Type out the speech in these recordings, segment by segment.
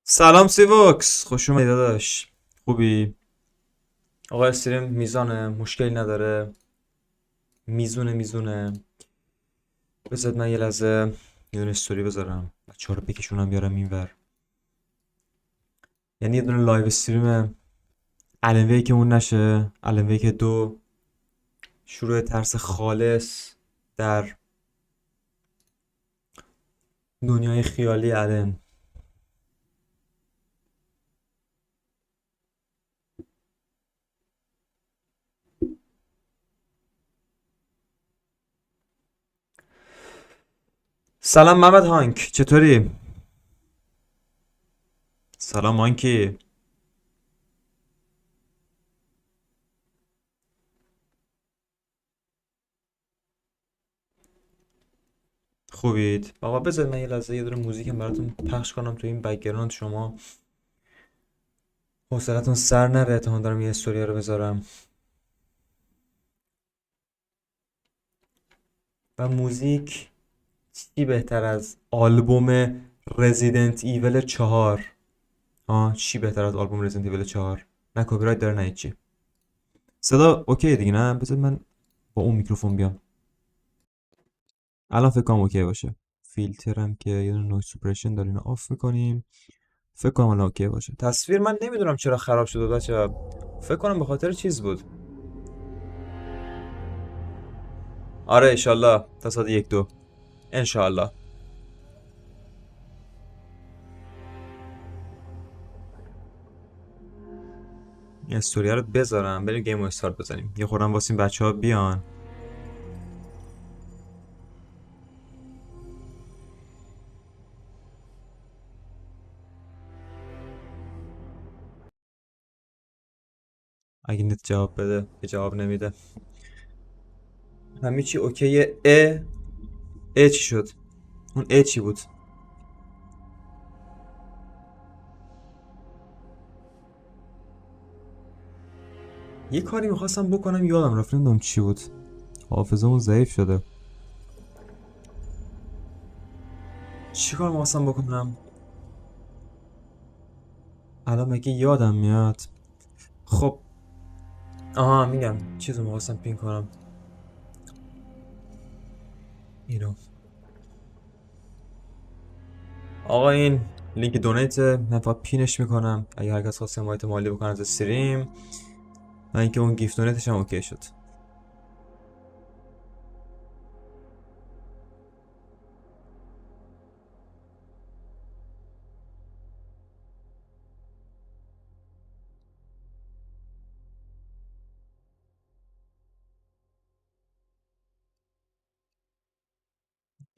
سلام سیوکس، خوش اومدی داداش. خوبی؟ آقا استریم میزانه، مشکلی نداره. میزونه. بذار من یه لحظه یه دونه استوری بذارم، بچه‌ها رو بکشونم بیارم اینور. یعنی یه دونه لایو استریم الان ویک اون نشه. الان ویک 2 شروع ترس خالص در دنیای خیالی الان. سلام محمد هانک، چطوری؟ سلام هانکی. خوبید؟ آقا بذار من یه لحظه یه دونه موزیکم براتون پخش کنم تو این بک‌گراند، شما حوصلتون سر نره تا من دارم یه استوری رو بذارم. و موزیک چی بهتر از آلبوم رزیدنت ایول 4؟ چی بهتر از آلبوم رزیدنت ایول 4؟ نه کپی رایت داره نه هیچی. صدا اوکی دیگه؟ نه بذار من با اون میکروفون بیام. الان فکر کنم اوکی باشه. فیلترم که یه دونه نویز سوپرشن داره، اینو آف میکنیم. فکر کنم الان اوکی باشه. تصویر من نمیدونم چرا خراب شده بچه. فکر کنم به خاطر چیز بود. آره انشالله تا ساعت 1-2 انشالله. این استوریه رو بذارم بریم گیم رو استارت بزنیم. یه خورم واسیم بچه ها بیان. اگه نت جواب بده، که جواب نمیده. همه چی اوکیه. ا چی شد؟ اون ا چی بود؟ یه کاری میخواستم بکنم یادم رفت، نمیدونم چی بود. حافظمون ضعیف شده. چی کار میخواستم بکنم الان مگه یادم میاد؟ خب میگم چیزو میخواستم پین کنم. اینو آقا این لینک دونیت من فقط پینش میکنم اگه هر کس خواست حمایت مالی بکنه از استریم. و اینکه اون گیفت دونیتش هم اوکی شد.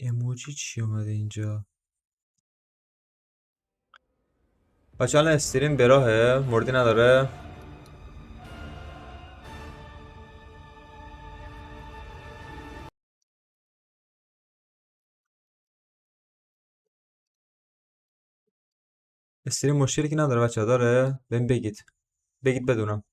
ایموجی چی اومده اینجا؟ بچه الان استریم به راهه، موردی نداره. استریم مشکلی که نداره بچه داره بهم بگید بدونم.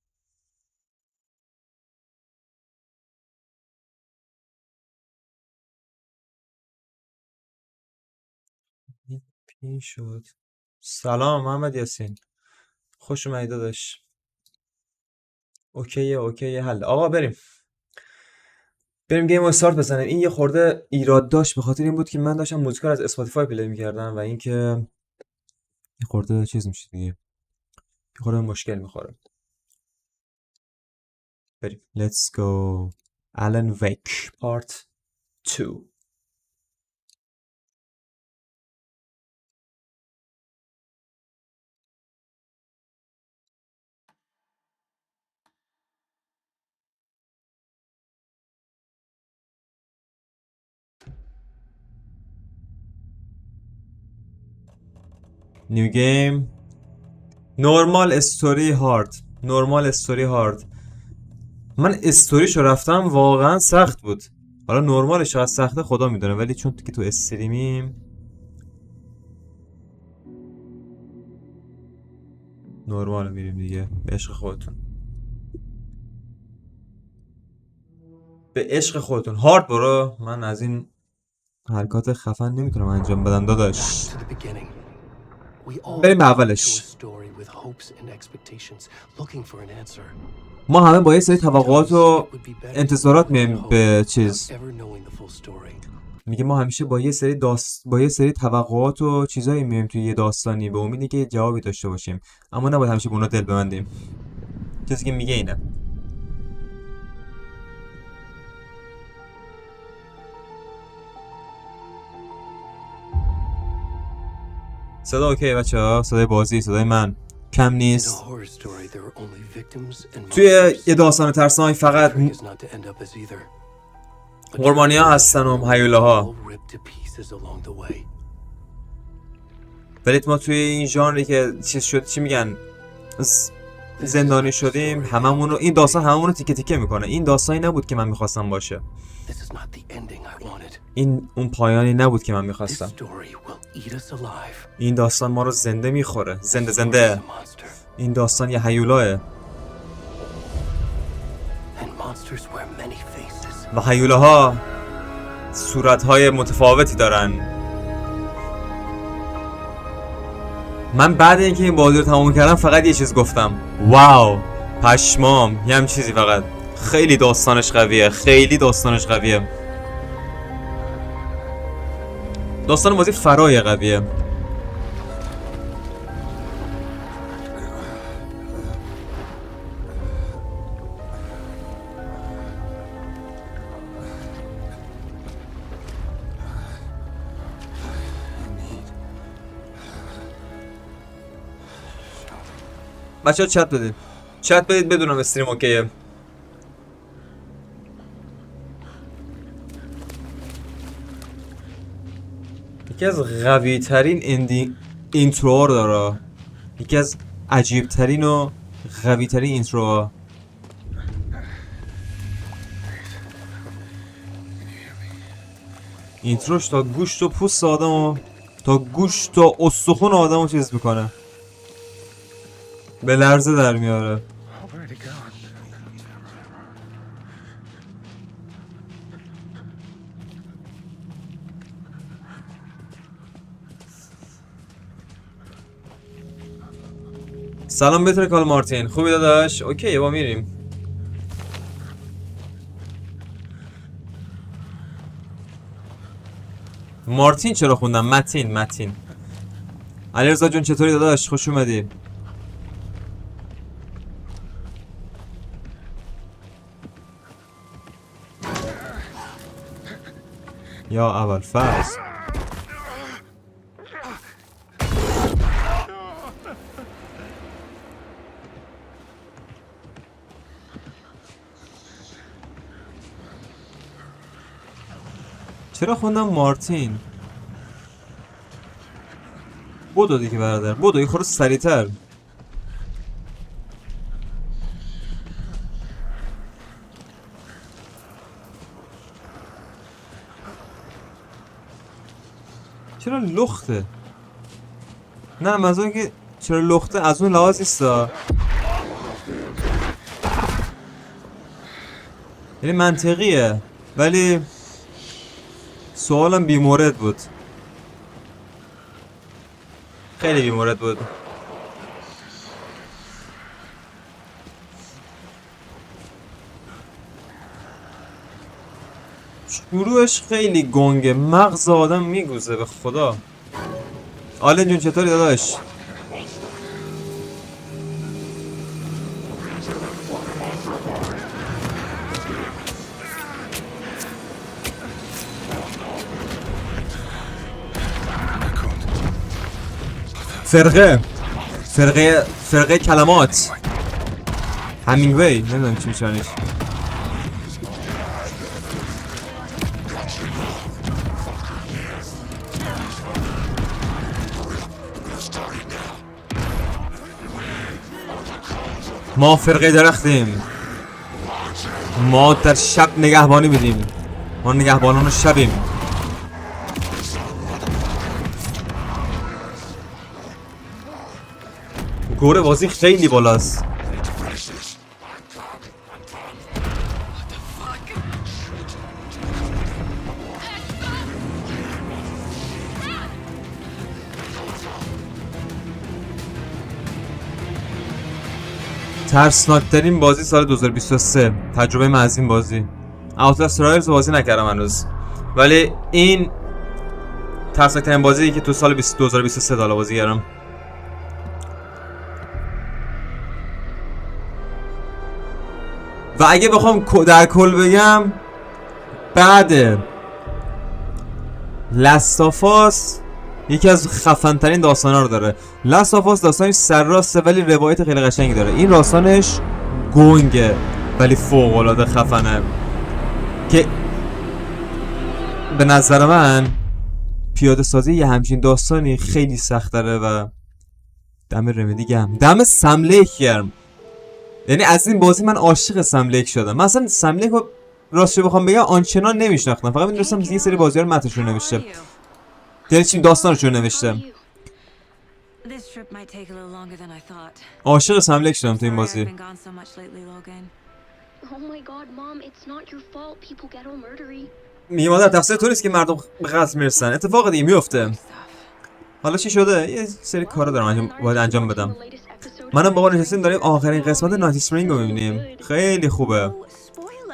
این پین شد. سلام محمد یاسین، خوش اومدی داداش. اوکیه حل. آقا بریم گیم رو استارت بزنیم. این یه خورده ایراد داشت، به خاطر این بود که من داشتم موزیکا رو از اسپاتیفای پلی میکردم و اینکه یه خورده چیز میشه دیگه، یه خورده مشکل میخوره. بریم let's go. Alan Wake part 2. New game. نورمال استوری هارد. من استوریشو رفتم واقعا سخت بود. حالا نورمالش چقدر سخته خدا میدونه، ولی چون که تو استریمیم نورمال میریم دیگه. به عشق خودتون، به عشق خودتون. هارد برو. من از این حرکات خفن نمیتونم انجام بدم داداش. بریم به اولش. ما همه با یه سری توقعات و انتظارات میایم به چیز. میگه ما همیشه با یه سری توقعات و چیزایی میایم توی یه داستانی به امیدی که جوابی داشته باشیم، اما نباید همیشه به اونا دل ببندیم. چیزی که میگه اینه. صدا اوکی بچه‌ها؟ صدای بازی، صدای من کم نیست. توی یه داستان ترسناک فقط قربانی‌ها هستن و هیولاها، ولی ما توی این ژانری که چیز شد، چی میگن، زندانی شدیم، هممونو این داستان هممونو تیکه تیکه میکنه. این داستانی نبود که من میخواستم باشه. این اون پایانی نبود که من میخواستم. این داستان ما رو زنده میخوره، زنده. این داستان یه هیولاه و هیولاها صورتهای متفاوتی دارن. من بعد اینکه این بازی رو تمام کردم فقط یه چیز گفتم: واو، پشمام. یه هم چیزی فقط. خیلی داستانش قویه، خیلی داستانش قویه. داستان بازی فرای قویه. بچه‌ها چت بدید بدونم استریم اوکیه. یکی از قوی ترین اینتروها داره، یکی از عجیب ترین و قوی ترین اینتروها. اینتروش تا گوشت و پوست آدمو، تا گوشت و استخون آدمو چیز میکنه، به لرزه در میاره. سلام بترکونیم مارتین، خوبی داداش؟ اوکی با میریم. مارتین چرا خوندم؟ متین. علیرضا جون چطوری داداش؟ خوش اومدی. یا اول فصل چرا خوندم مارتین؟ بدو دیگه برادر، بدو یه خورده سریعتر. چرا لخته؟ نه منظورم که چرا لخته از اون لحاظ نیستا، یعنی منطقیه ولی سوالم بیمورد بود، خیلی بیمورد بود. شروعش خیلی گنگه، مغز آدم میگوزه به خدا. آلن جون چطوری داداش؟ فرقه کلمات، همینگوی، نمیدونم چی میشونیش. ما فرقه درختیم، ما در شب نگهبانی بدیم، ما نگهبانان شبیم. گوره بازی خیلی بالاست. ترسناکترین بازی سال 2023 تجربه من از این بازی. اوتلاست ترایلز بازی نکردم هنوز، ولی این ترسناکترین بازی که تو سال 2023 دالا بازی کردم. و اگه بخوام در کل بگم، بعد لاستافاس یکی از خفن ترین داستانا رو داره. لاستافاس داستانش سرراسته ولی روایت خیلی قشنگی داره. این داستانش گنگه ولی فوق العاده خفنه، که به نظر من پیاده سازی یه همچین داستانی خیلی سخت داره و دم رمدی گرم، دم سملیک گرم. یعنی از این بازی من عاشق سملیک شدم. من اصلا سملیک رو راستش بخوام بگم آنچنان نمیشناختم، فقط میدونستم یه سری بازی‌ها رو متنشون نوشته، یعنی چی داستانشون نوشته. عاشق سملیک شدم تو این بازی. میگه مادر تفسیر تو نیست که مردم به قتل میرسن، اتفاق دیگه میفته. حالا چی شده؟ یه سری کارا دارم باید انجام بدم. منم با نشستیم داریم آخرین قسمت نایت اسپرینگ رو میبینیم. خیلی خوبه.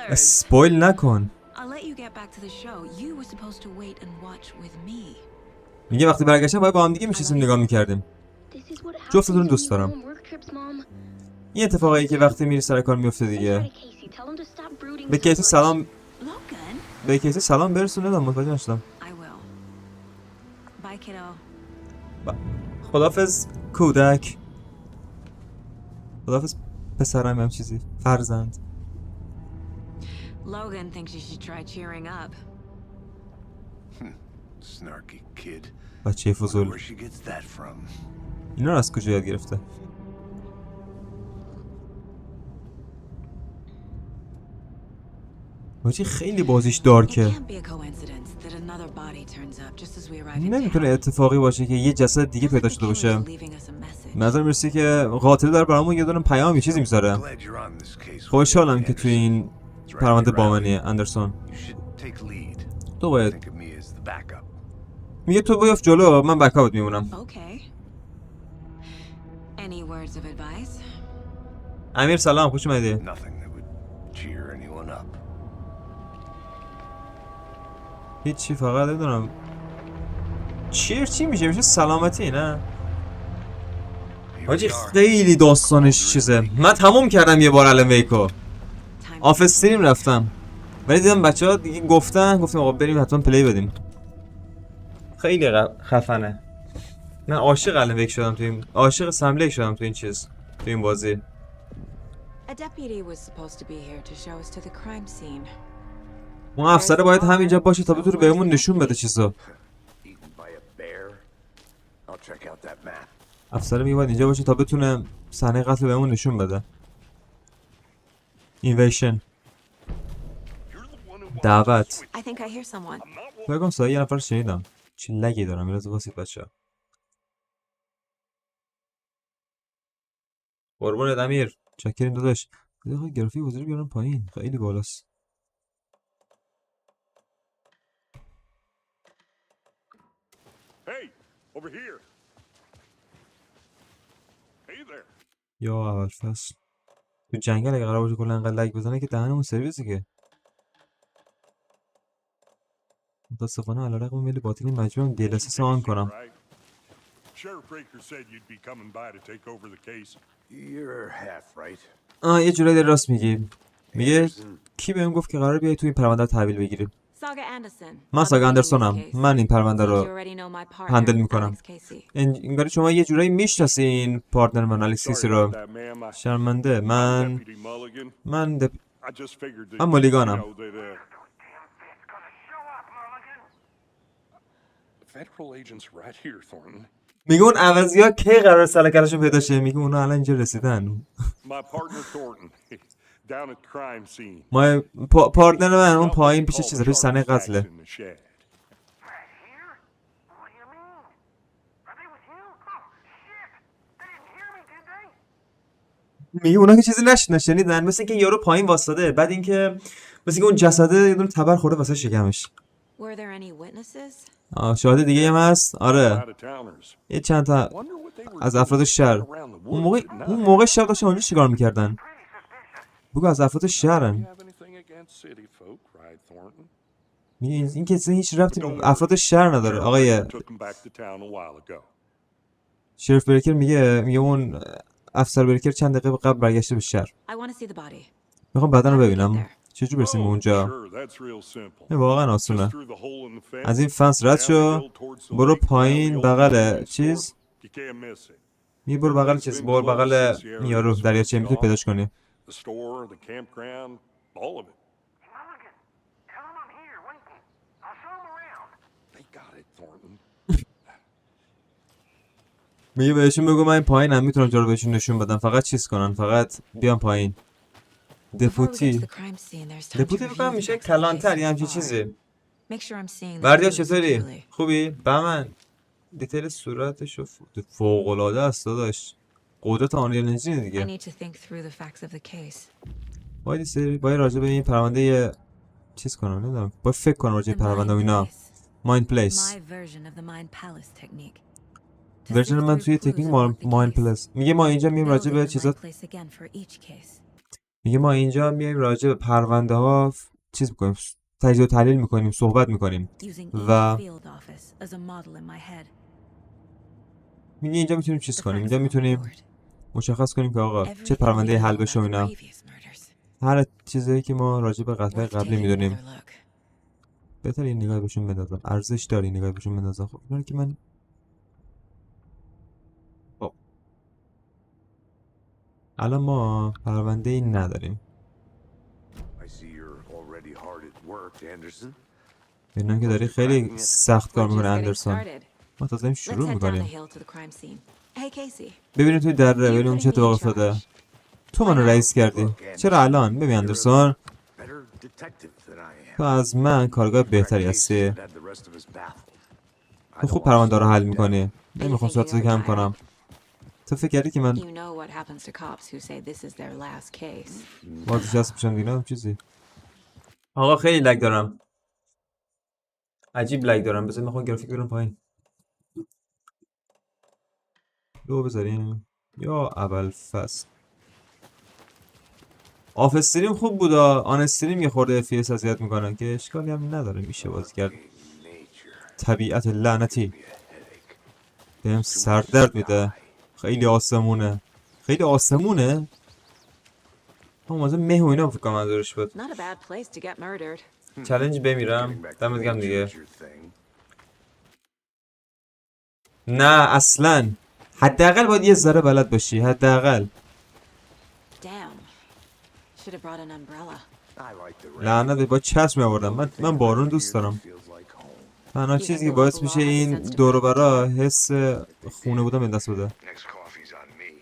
اسپویل نکن. میگه وقتی برگشتم باید با هم دیگه میشستیم نگاه میکردیم. جفتتون دوست دارم. این اتفاقی که وقتی میری سر کار میفته دیگه. به کیسه سلام، به کیسه سلام برسون. ندم متوجه نشدم. خدافظ کودک، خدافظ پسرم، هم چیزی فرزند. Logan thinks you should try cheering up. Snarky kid. بچه فضول. اینا رو از کجا یاد گرفته؟ بچه خیلی بازیش دارکه. نمیتونه اتفاقی باشه که یه جسد دیگه پیدا شده باشه. نظر میرسی که قاتل داره برامون یه دونه پیام یه چیزی میذاره. خوشحالم که تو این پرونده بامنیه اندرسون. تو باید میگه تو بیافت جلو، من بکاپت میمونم. امیر سلام، خوش اومدی. هیچی، فقط نمیدونم چی میشه؟ میشه سلامتی نه؟ حاجی خیلی داستانش چیزه. من تموم کردم یه بار الان ویکو آف استریم رفتم، ولی دیدم بچه ها دیگه گفتم آقا بریم حتما پلی بدیم. خیلی خفنه. من عاشق الان ویک شدم تو این، عاشق سملیک شدم تو این چیز، تو این بازی. اون افسره باید همینجا باشه تا بتونه بهمون نشون بده چیزا. افسره میگه باید اینجا باشه تا بتونه صحنه قتل بهمون نشون بده. اینویشن، دعوت. بگم سایه یه نفر شنیدم. چه لگی دارم میرازه واسید بچه ها. قربونت امیر، چکرین داداش. بده گرافیک بازی رو بیارم پایین، خیلی بالاست. یا اول فصل تو جنگل اگه قرار باشه کلا انقدر لگ بزنه که دهنمون سرویسه که. متاسفانه علیرغم میل باطنی مجبورم DLSS آن کنم. یه جورایی در راست میگی. میگه کی بهم گفت که قرار بیای تو این پرونده رو تحویل بگیری؟ من ساگا اندرسونم. من این پرونده رو هندل میکنم. انگاری شما یه جورایی میشناسین پارتنر من الکسیسی رو. شرمنده. من مولیگانم. میگه اون عوضی ها کی قرار سلکلشو پیدا شه؟ میگه اونا الان اینجا رسیدن. ما پارتنر من اون پایین پیش چیزه، پیش صحنه قتله. میگه اونا که چیزی نشنیدن، مثل اینکه یارو پایین واسطاده، بعد اینکه مثل اینکه اون جسده یه دونه تبر خورده واسه شکمش. Were there any witnesses? شاهد دیگه هم هست؟ آره. Out-of-towners. یه چند تا Wonder what they were از doing افراد شهر. around the اون woods at موقع night. شب داشتن اونجا چیکار میکردن؟ بگو از افراد You شهرن. have anything against city folk, cried Thornton. میگه این که هیچ ربطی به افراد شهر نداره. آقای Took them back to town a while ago. شریف بریکر میگه اون افسر بریکر چند دقیقه قبل برگشته به شهر. I want to see the body. میخوام بدن رو ببینم. چجور برسیم به اونجا؟ Sure, that's real simple. این واقعا Just آسونه. through the hole in the fence, از این فنس رد down the شو، hill towards the برو lake, down the پایین old بغل convenience چیز. store. You can't miss it. می برو بغل چیز، برو بغل یارو دریاچه میتونی پیداش کنی. The store, the campground, all of it. Tell him I'm here waiting. I'll show him around. They got it, Thornton. میگه بهشون بگو من پایینم میتونم جا رو بهشون نشون بدم، فقط چیز کنن، فقط بیان پایین. Before we get to دپوتی the crime scene, there's time to دپوتی review بکنم the میشه facts of the کلانتر case یه so همچین far. چیزی. Make sure I'm seeing the بردیا clues چطوری؟ clearly. خوبی؟ بهمن دیتیل صورتش فوق العاده است داداش. قدرت آنریل انجین I دیگه. need to think through the facts of the case. باید راجع به این پرونده چیز کنم، نمیدونم، باید فکر کنم راجع The به پرونده و mind اینا. place. مایند پلیس. My version of the mind palace technique. To ورژن sift من through توی clues تکنیک about the مایند case. پلیس. میگه ما اینجا میایم راجع Build به in the چیزا، mind place again for each case. میگه ما اینجا میایم راجع به پرونده ها چیز میکنیم، تجزیه و تحلیل میکنیم، صحبت میکنیم. Using و each field office as a model in my head. میگه اینجا میتونیم چیز The کنیم، facts اینجا on میتونیم board. مشخص کنیم که آقا چه Everything we پرونده know حل about بشه و the اینا. previous murders. هر چیزایی که ما راجع به قتل Worth قبلی taking میدونیم. another look. بهتر یه نگاه بهشون بندازم، ارزش داره این نگاه بهشون بندازم. خب اینا رو که من الان ما پرونده ای نداریم. I see you're already hard at work, Anderson. ببینم که داری خیلی سخت کار We're میکنه just getting اندرسون. started. ما تازه داریم Let's شروع head down the میکنیم. hill to the crime scene. Hey Casey. ببینیم توی دره ببینیم چه You're putting me in اتفاق افتاده. charge. تو منو رئیس کردی. چرا الان؟ ببین اندرسون، Better detective than I تو am. از من کارگاه بهتری هستی. Had the rest of us baffled. I تو don't خوب want to پرونده رو slow حل you down. میکنی. نمیخوام صورتتو کم کنم. تو فکر کردی که من You know what happens to cops who say this is their last case. بازش هست میشم دیگه چیزی. آقا خیلی لگ دارم. عجیب لگ دارم. بذار میخوام گرافیک برم پایین. دو بذاریم یا اول فصل. آف استریم خوب بود، آن استریم یه خورده FPS اذیت میکنن که اشکالی هم نداره، میشه بازی کرد. طبیعت لعنتی بهم سردرد میده. خیلی آسمونه، خیلی آسمونه. اما مثلا مه و اینا فکر کنم منظورش بود. Not a bad place to get murdered. چالش بمیرم دمت گرم دیگه. نه اصلا حداقل باید یه ذره بلد باشی، حداقل. Damn. Should have brought an umbrella. لعنت با چسب میآوردم. من بارون دوست دارم. تنها چیزی که باعث میشه این دور و برا حس خونه بودن به دست بده. Next coffee's on me.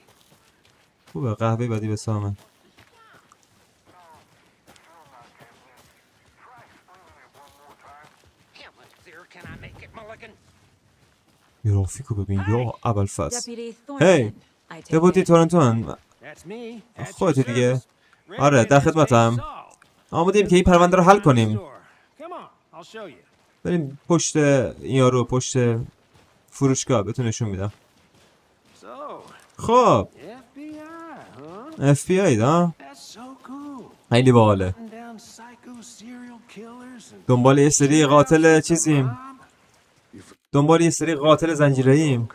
خوبه قهوه بدی به سامن. گرافیکو ببین یا اول فصل. Deputy هی Thornton. I take دپوتی it. تورنتون، خودتی دیگه. آره در خدمتم. آمادیم که این پرونده رو حل کنیم. بریم پشت این یارو، پشت فروشگاه بهتون نشون میدم. خب FBI دا خیلی باحاله. دنبال یه سری قاتل چیزیم، دنبال یه سری قاتل زنجیره‌ایم.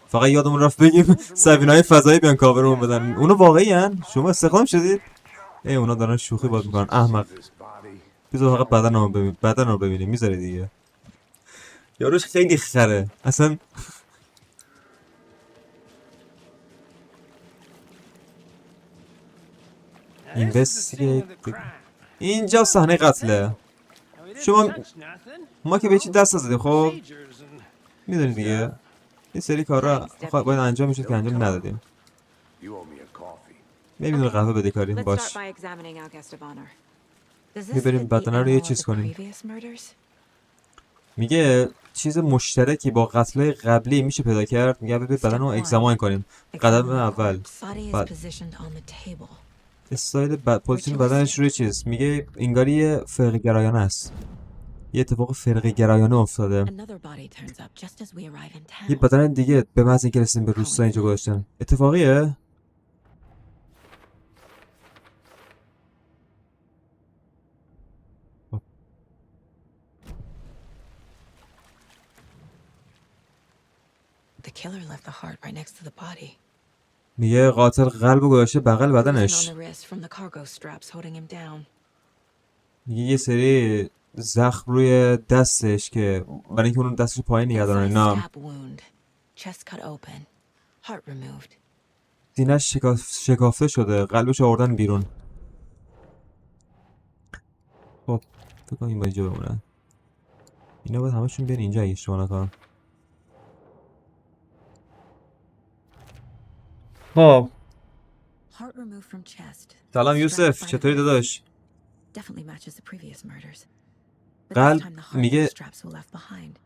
فقط یادمون رفت بگیم سفینه‌های فضایی بیان کاورمون بدن. اونا واقعی ان؟ شما استخدام شدید؟ اونا دارن شوخی باز میکنن. احمق. بذار فقط بدن رو ببینیم میذاره دیگه. یاروش خیلی خره اصلا. اینجا صحنه قتله. ما که به چی دست نزدیم. خب میدونی دیگه این سری کارا باید انجام میشد که انجام ندادیم. You owe me a coffee. میبینی قهوه بده کاریم Let's باش. start by examining our guest of honor. Does this میبریم fit the بدنه رو یه MO of چیز the کنیم. previous murders? میگه چیز مشترکی با قتل‌های قبلی میشه پیدا کرد. میگه ببین بدن رو اگزاماین کنیم. قدم اول Body is بعد positioned on the table. استایل پوزیشن بدنش روی چیز. میگه انگاری فقه گرایانه است. یه اتفاق فرقه گرایانه افتاده. Another body turns up just as we arrive in یه town. بدن دیگه به محض اینکه رسیدیم به روستا اینجا گذاشتن. اتفاقیه؟ The killer left the heart right next to the body. میگه قاتل قلبو گذاشته بغل Bruising بدنش. on the wrist from the cargo straps holding him down. میگه یه سری زخم روی دستش که برای اینکه اون دستش پایین نگه دارن. Inside اینا stab wound. Chest cut open. Heart removed. سینه‌اش شکافته شده، قلبش آوردن بیرون. خب فکر کنم این باید اینجا بمونن. اینا باید همشون بیان اینجا اگه اشتباه نکنم. خب Heart removed from chest. سلام Strapped یوسف، by the چطوری wrist. داداش؟ Definitely matches the previous murders. But قلب this time the heart میگه straps were left behind.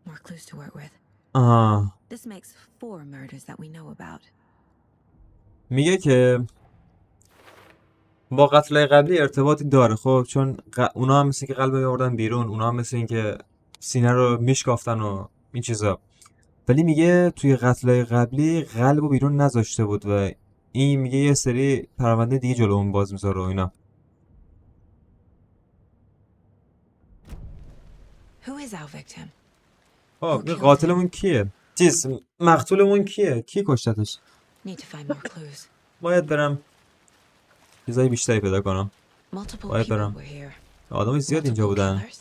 More clues to work with. آها This makes 4 murders that we know about. میگه که با قتل قبلی ارتباطی داره. خب چون اونا هم مثل که قلب آوردن بیرون، اونا هم مثل این که سینه رو میشکافتن و این چیزا، ولی میگه توی قتل قبلی قلب رو بیرون نذاشته بود و این میگه یه سری پرونده دیگه جلو اون باز میذاره و اینا. Who is our victim? خب این قاتلمون کیه؟ مقتولمون کیه؟ کی کشتتش؟ Need to find more clues. باید برم چیزای بیشتری پیدا کنم. Multiple باید people برم. were here. آدم زیاد اینجا Multiple بودن. killers.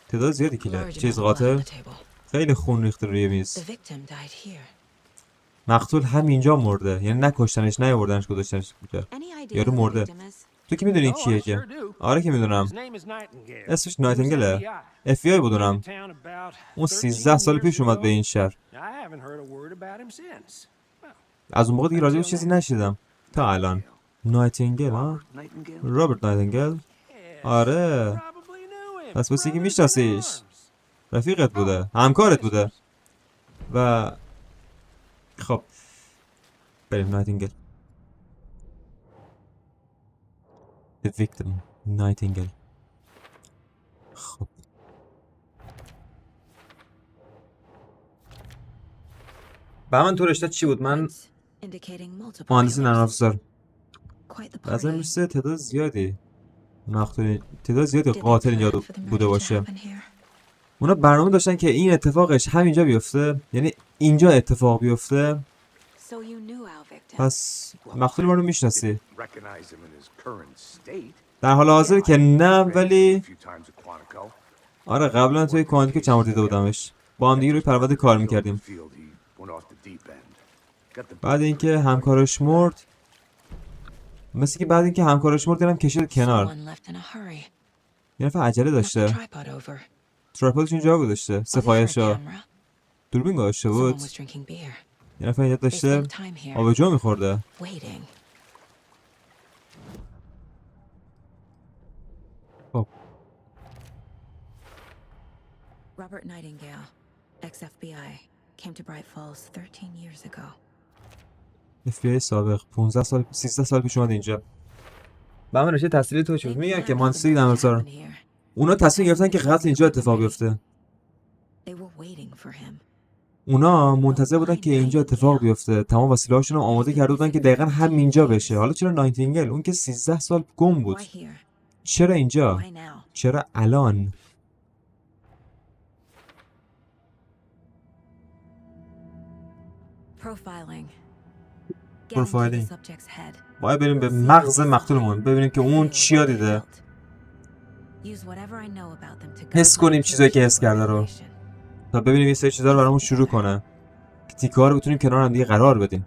تعداد زیادی کیلر. Large چیز amount of blood قاتل on the table. خیلی خون ریخته روی میز. The victim died here. مقتول همینجا مرده، یعنی نکشتنش، نیاوردنش گذاشتنش اینجا. Any idea یارو who the مرده. victim is? تو که میدونی Oh, I کیه که؟ sure do. آره که میدونم. His name is Nightingale. اسمش He was نایتینگله. FBI. FBI بودونم. Came to town about اون 13 13 سال years پیش اومد ago. به این شهر. I haven't heard a word about him since. Well, از اون موقع دیگه راجع به چیزی نشیدم تا الان. نایتینگل ها؟ Nightingale? رابرت نایتینگل؟ yes, آره. probably knew him. پس بس یکی Brothers in میشناسیش. arms. رفیقت بوده، همکارت بوده. و خب بریم نایتینگل. The victim نایتینگل. خب بهمن تو رشته چی بود؟ من Points indicating multiple مهندسی نرم killers. افزار. Quite the بعضا party. مثل تعداد زیادی تعداد زیادی Did they قاتل اینجا plan for the بوده murder to باشه. happen here? اونا برنامه داشتن که این اتفاقش همینجا بیفته، یعنی اینجا اتفاق بیفته. So you knew our victim. پس مقتول ما رو میشناسی. Didn't recognize him in his current state. در حال حاضر که نه، Ran into him ولی a few times at Quantico. آره قبلا توی کنید که چند بار دیده بودمش. با هم دیگه روی پرونده کار میکردیم. Field, he went off the deep end. Got the بعد اینکه همکارش مرد، مثل که بعد اینکه همکارش مرد دیدم کشید کنار. Someone left in a hurry. یه نفر عجله Knocked the داشته. tripod over. تراپلش اینجا گذاشته. Was it for a سفایشو camera? دوربین گذاشته Someone بود. was drinking beer. یه نفر اینجا They داشته spent time here, آبجو میخورده. waiting. خب Robert Nightingale, ex-FBI, came to Bright Falls 13 years ago. FBI سابق 15 سال 13 سال پیش اومد اینجا. به من رشته تحصیلی تو چی بود؟ They میگن planned که for the مهندسی murder to نرم‌افزار. happen here. اونا تصمیم گرفتن که قتل اینجا اتفاق بیفته. They were waiting for him. اونا منتظر بودن که اینجا اتفاق بیفته. تمام وسیله‌هاشون رو آماده کرده بودن که دقیقاً همینجا بشه. حالا چرا نایتینگل؟ اون که 13 سال گم بود. Why here? چرا اینجا؟ Why now? چرا الان؟ Profiling. Get Profiling. into the subject's head. باید بریم به مغز مقتولمون ببینیم که اون چیا دیده. Use whatever I know about them to حس guide کنیم my چیزایی که حس information. کرده رو. تا ببینیم یه سری چیزا رو برامون شروع کنه که تیکه ها رو بتونیم کنار هم دیگه قرار بدیم.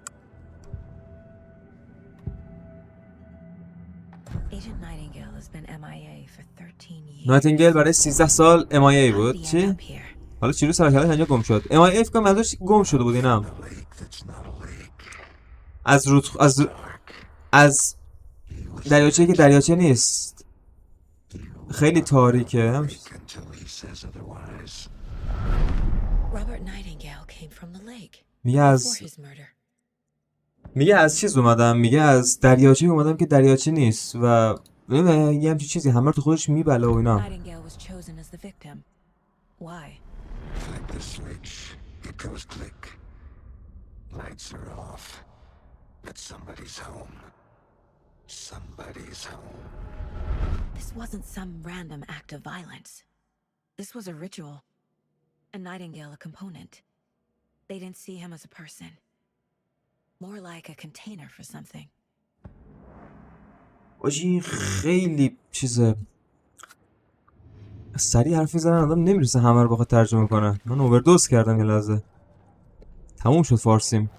Agent Nightingale has been MIA for 13 years. نایتینگل برای 13 سال MIA How بود. did he end چی؟ up here? حالا چیزی سرکلش اینجا گم شد. MIA فکر کنم ازش گم شده بود اینم. از دریاچه‌ای که دریاچه نیست. خیلی تاریکه. Robert Nightingale came from the lake میگه before از his murder. میگه از چیز اومدم، میگه از دریاچه اومدم که دریاچه نیست و یه همچین چیزی همه رو تو خودش میبله و اینا. Nightingale was chosen as the victim. Why? Flick the switch. It goes click. Lights are off. But somebody's home. Somebody's home. This wasn't some random act of violence. This was a ritual. And Nightingale a component. They didn't see him as a person. More like a container for something. آجی این خیلی چیزه سریع حرف میزنن آدم نمیرسه همه رو بخواد ترجمه کنه. من اووردوز کردم یه لحظه. تموم شد فارسیم.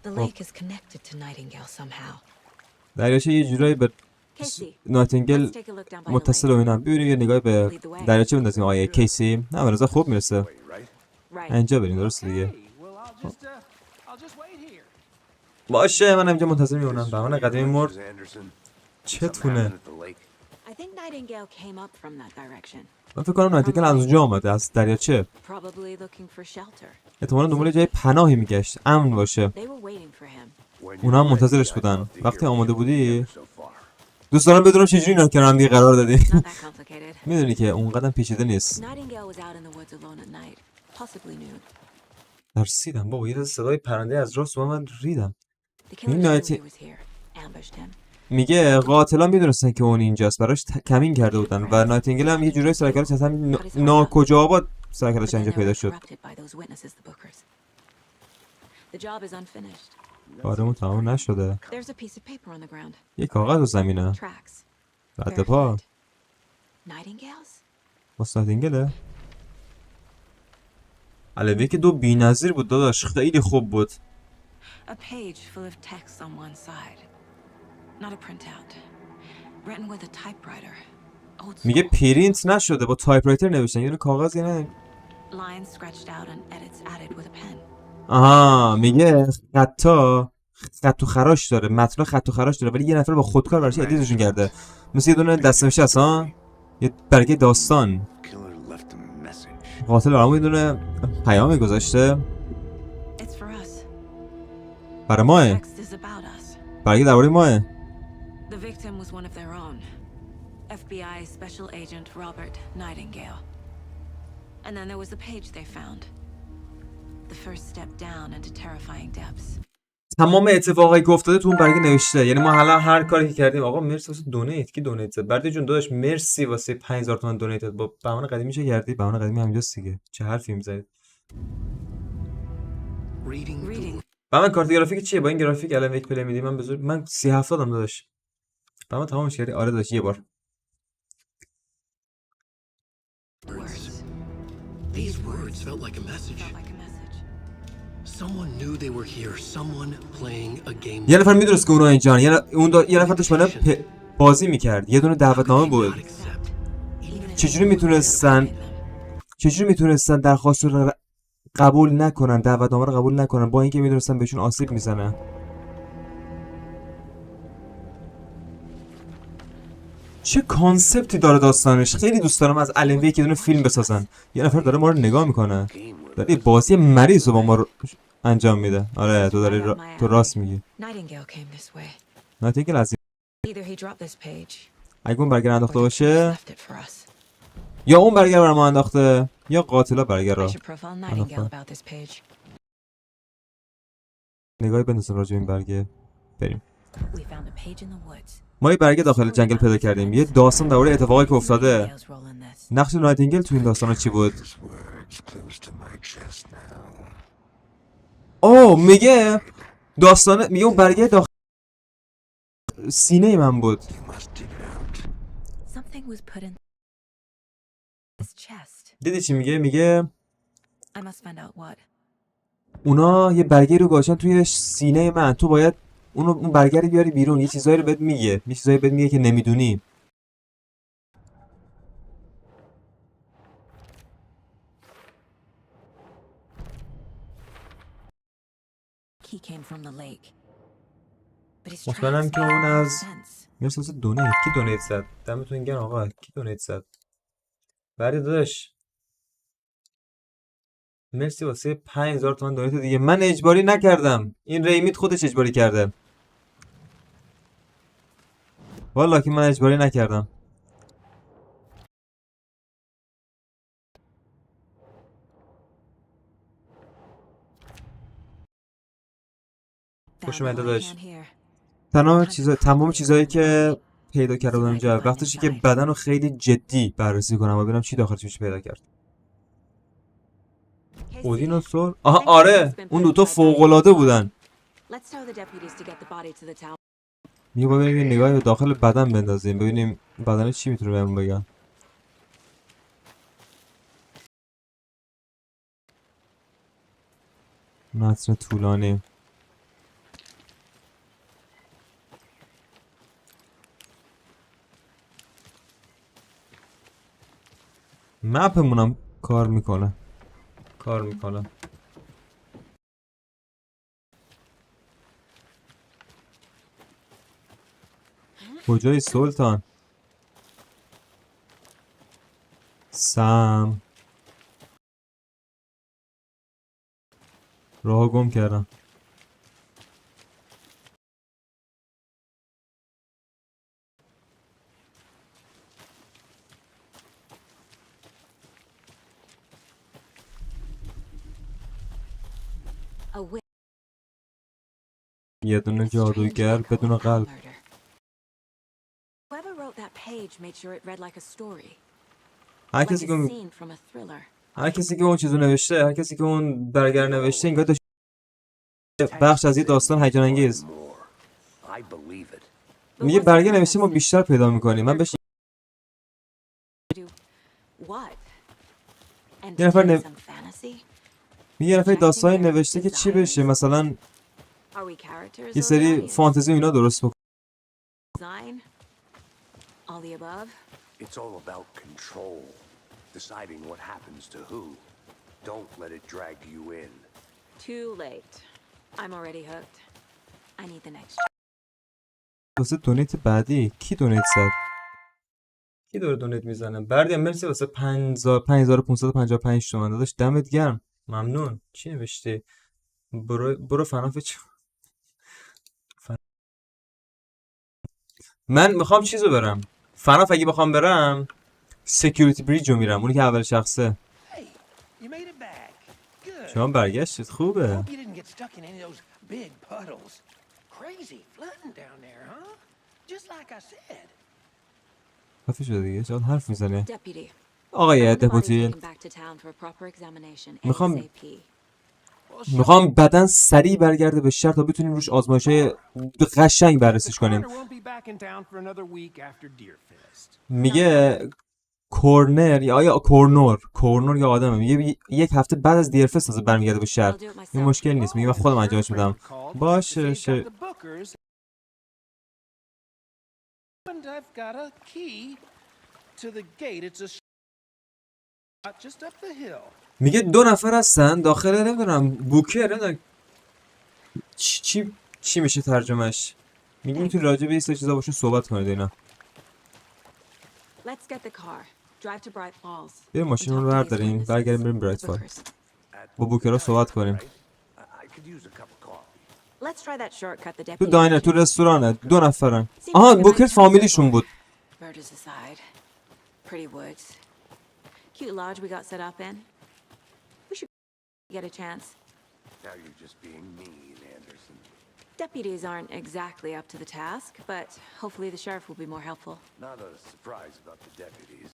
The lake is connected to Nightingale somehow. دریاچه یه جورایی به Casey, نایتینگل let's take a look down by the متصل lake. و اینا. ببینیم یه نگاهی به دریاچه بندازیم. آیه کیسی نه به نظر خوب میرسه. Right. اینجا بریم درست دیگه. Well, I'll just wait here. باشه من اینجا منتظر میمونم. بهمن قدیمی مرد. Mrs. Anderson. چتونه؟ Something happened at the lake. I think Nightingale came up from that direction. من فکر کنم نایتینگل از اونجا آمده از دریاچه. Probably looking for shelter. احتمالاً دنبال جای پناهی میگشت. امن باشه. They were waiting for him. When اونا هم you're منتظرش ready, I'd بودن. love to وقتی hear آماده what you've بودی done so far. دوست دارم بدونم چجوری اینا کنار هم دیگه قرار دادی. Not that complicated. میدونی که اونقدر پیچیده نیست. Nightingale was out in the woods alone at night. Possibly nude. ترسیدم بابا یه صدای پرنده از راست من ریدم. The killer knew Nighti- he was here. Ambushed him. میگه قاتلا میدونستن که اون اینجاست براش کمین کرده بودن و نایتینگل هم یه جورایی سرکلش از همین ناکجا آباد But سرکلش then اینجا they پیدا were شد. corrupted by those witnesses, the Bookers. The job is unfinished. کارمون تمام نشده. There's a piece of paper on the ground. یه کاغذ رو زمینه. Tracks. رد پا. Verified. Nightingales? واسه نایتینگله. علویه که دو بی‌نظیر بود داداش خیلی خوب بود. A page full of text on one side. Not a printout. Written with a typewriter. Old میگه school. پرینت نشده با تایپرایتر نوشتن یه کاغذ یه نه. Lines scratched out and edits added with a pen. آها میگه خط و خراش داره متن خط و خراش داره ولی یه نفر با خودکار براش ادیتشون کرده مثل یه دونه دستنوشته است ها یه برگه داستان Killer left a message. قاتل برامون یه دونه پیامی گذاشته It's for us. برای ماه Text is about us. برگه درباره ماه The victim was one of their own. FBI Special Agent Robert Nightingale. And then there was the page they found. The first step down into terrifying depths. تمام اتفاقایی که افتاده تو اون برگه نوشته یعنی ما حالا هر کاری که کردیم آقا مرسی واسه دونیت کی دونیت زد بردی جون داداش مرسی واسه 5000 تومان دونیت با بهمن قدیمی چه کردی بهمن قدیمی همینجاست دیگه چه حرفی میزنید Reading. بهمن کارت گرافیک چیه با این گرافیک الان یک پلی میدی من بزرگ من 3070 ام داداش بهمن تمامش کردی آره داداش یه بار Words. These words felt like a message. Felt like a message. Someone knew they were here. Someone playing a game. یه نفر میدونست که اونا اینجان یه نفر داشت بازی میکرد یه دونه دعوتنامه Not بود accept. Even if چجوری they میتونستن were them. چجوری میتونستن درخواست رو قبول نکنن دعوتنامه رو قبول نکنن با اینکه میدونستن بهشون آسیب میزنه چه کانسپتی داره داستانش خیلی دوست دارم از الان وی که دونه فیلم بسازن یه نفر داره ما رو نگاه میکنه داره یه بازی مریض رو با ما رو انجام میده آره تو داری تو راست میگی Nightingale came this way. نایتینگل از Either he dropped this page اگه اون برگر or انداخته the باشه police left it for us. یا اون برگر برای ما انداخته یا قاتلا برگر I رو should profile Nightingale about this page. نگاهی بندازن راجع به این برگه بریم We found a page in the woods. ما یه برگه داخل جنگل پیدا کردیم یه داستان درباره اتفاقی که افتاده Nightingale's role in this. نقش نایتینگل تو این داستان چی بود These words close to my chest now. اوه میگه داستان میگه اون برگه داخل سینه من بود You must dig it out. Something was put in his chest. دیدی چی میگه I must find out what. اونا یه برگه رو گذاشتن توی سینه من تو باید اون برگه رو بیاری بیرون یه چیزایی رو بهت میگه یه چیزایی بهت میگه که نمیدونی He came from the lake. But his مطمئنم tracks که اون made از sense. مرسی واسه دونیت کی دونیت زد دمتون گرم آقا کی دونیت زد بردی داداش مرسی واسه 5000 تومان دونیت دیگه من اجباری نکردم این ریمیت خودش اجباری کرده والا که من اجباری نکردم. خوش اومده داشت. تمام چیزایی که پیدا کردم اینجا وقتشه که بدن رو خیلی جدی بررسی کنم و ببینم چی داخلش میشه پیدا کرد. اودینوسور؟ آها آره اون دوتا فوق‌العاده بودن. میگه ببینیم یه نگاهی به داخل بدن بندازیم ببینیم بدن چی میتونه بهمون بگن. متن طولانی. مپمونم کار میکنه. کجایی سلطان؟ سم راه گم کردم. یه دونه جادوگر بدون قلب. هر کسی که اون چیزو نوشته، هر کسی که اون برگر نوشته انگار داشت بخش از یه داستان هیجان انگیز. میگه برگر نوشته ما بیشتر پیدا میکنیم. من بهش یه نفر میگه یه نفر داستانی نوشته که چی بشه، مثلا یه سری فانتزی اینا درست بکن. It's all about control. Deciding what happens to who. Don't let it drag you in. Too late. I'm already hooked. I need the next. واسه دونیت بعدی کی دونیت زد؟ کی داره دونیت میزنه؟ بردیم مرسی واسه 5555 تومن داداش، دمت گرم. ممنون. چی نوشته؟ برو فناف من میخوام چیزو برم. فناف اگه بخوام برم سکیوریتی بریج رو میرم، اونی که اول شخصه. شما برگشتید خوبه. خفه شده دیگه چقدر حرف میزنه. آقای دپوتی میخوام بدن سریع برگرده به شهر تا بتونیم روش آزمایش‌های قشنگ بررسیش کنیم. میگه کورنر یا کورنر یا آدمه، میگه یک هفته بعد از دیرفست تازه برمیگرده به شهر. این مشکل نیست، میگه من خودم انجامش میدم. باشه میگه 2 نفر هستن داخل، نمیدونم بوکر، نمیدونم چی میشه ترجمهش. میگه میتونی راجع به این سه چیزا باشون صحبت کنید اینا. بریم ماشین رو برداریم برگردیم بریم برایت فال با بوکرها صحبت کنیم. تو داینر تو رستورانه 2 نفرن. آها بوکر فامیلیشون بود. Deputies aren't exactly up to the task, but hopefully the sheriff will be more helpful. Not a surprise about the deputies.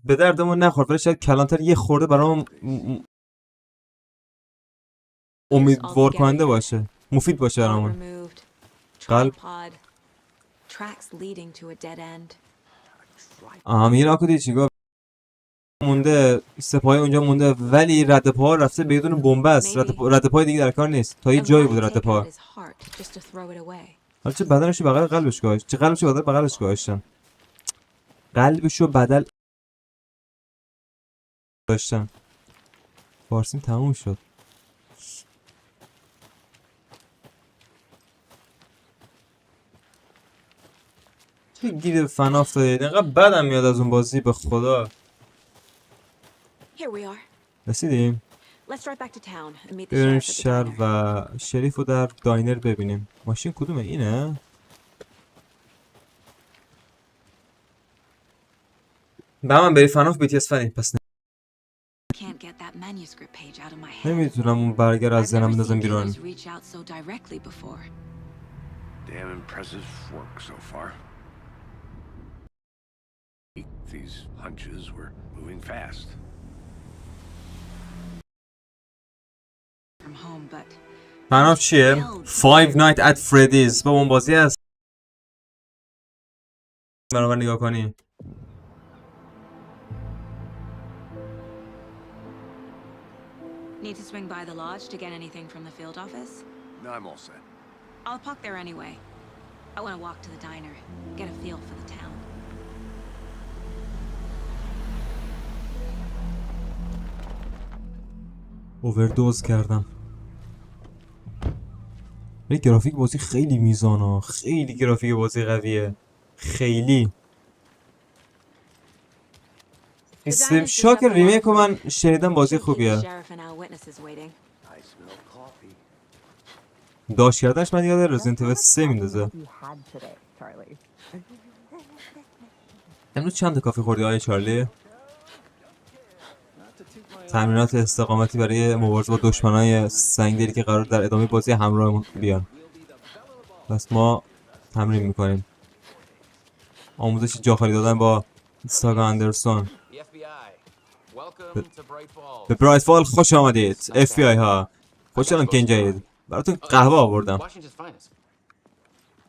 به دردمون نخورد ولی شاید کلانتر یه خورده برام امیدوار کننده باشه، مفید باشه برامون. قلب میگه ناکو چی گفت مونده، سپاهی اونجا مونده ولی رد پا رفته به یه دونه بنبست. رد پای دیگه در کار نیست، تا یه جایی بوده رد پا. حالا چه بدنشو بغل قلبش گذاشت، چه قلبشو بدل بغلش گذاشتن، قلبشو بدل داشتن. فارسیم تموم شد. چه گیر فناف دارید، اینقدر بدم میاد از اون بازی به خدا. رسیدیم. بریم شهر و شریف رو در داینر ببینیم. ماشین کدومه؟ اینه؟ بهمن بری فناف BTS فنی پس Can't get that manuscript page out of my head. نمیتونم اون برگر از I've ذهنم never بندازم seen بیرون. dealers reach out so directly before. Damn impressive work so far. These hunches were moving fast. From home, but فناف چیه؟ Five Nights at Freddy's با اون بازی هست. برابر نگاه کنی. need to swing by the lodge to get anything from the field office? No, I'm all set. I'll park there anyway. I want to walk to the diner, get a feel for the town. اووردوز کردم. ولی گرافیک بازی خیلی میزانه، خیلی گرافیک بازی قویه، خیلی. استریم شاک ریمیک رو من شنیدم بازی خوبیه. I smell coffee. داشت کردنش من یاد رزیدنت ایول 3 میندازه. امروز چند تا کافی خوردی آقای چارلی؟ تمرینات استقامتی برای مبارزه با دشمنای سنگدلی که قرار در ادامه بازی همراهمون بیان. پس ما تمرین میکنیم. آموزش جا خالی دادن با ساگا اندرسون. به برایت فال خوش آمدید. FBI ها. خوشحالم که اینجایید. براتون قهوه آوردم.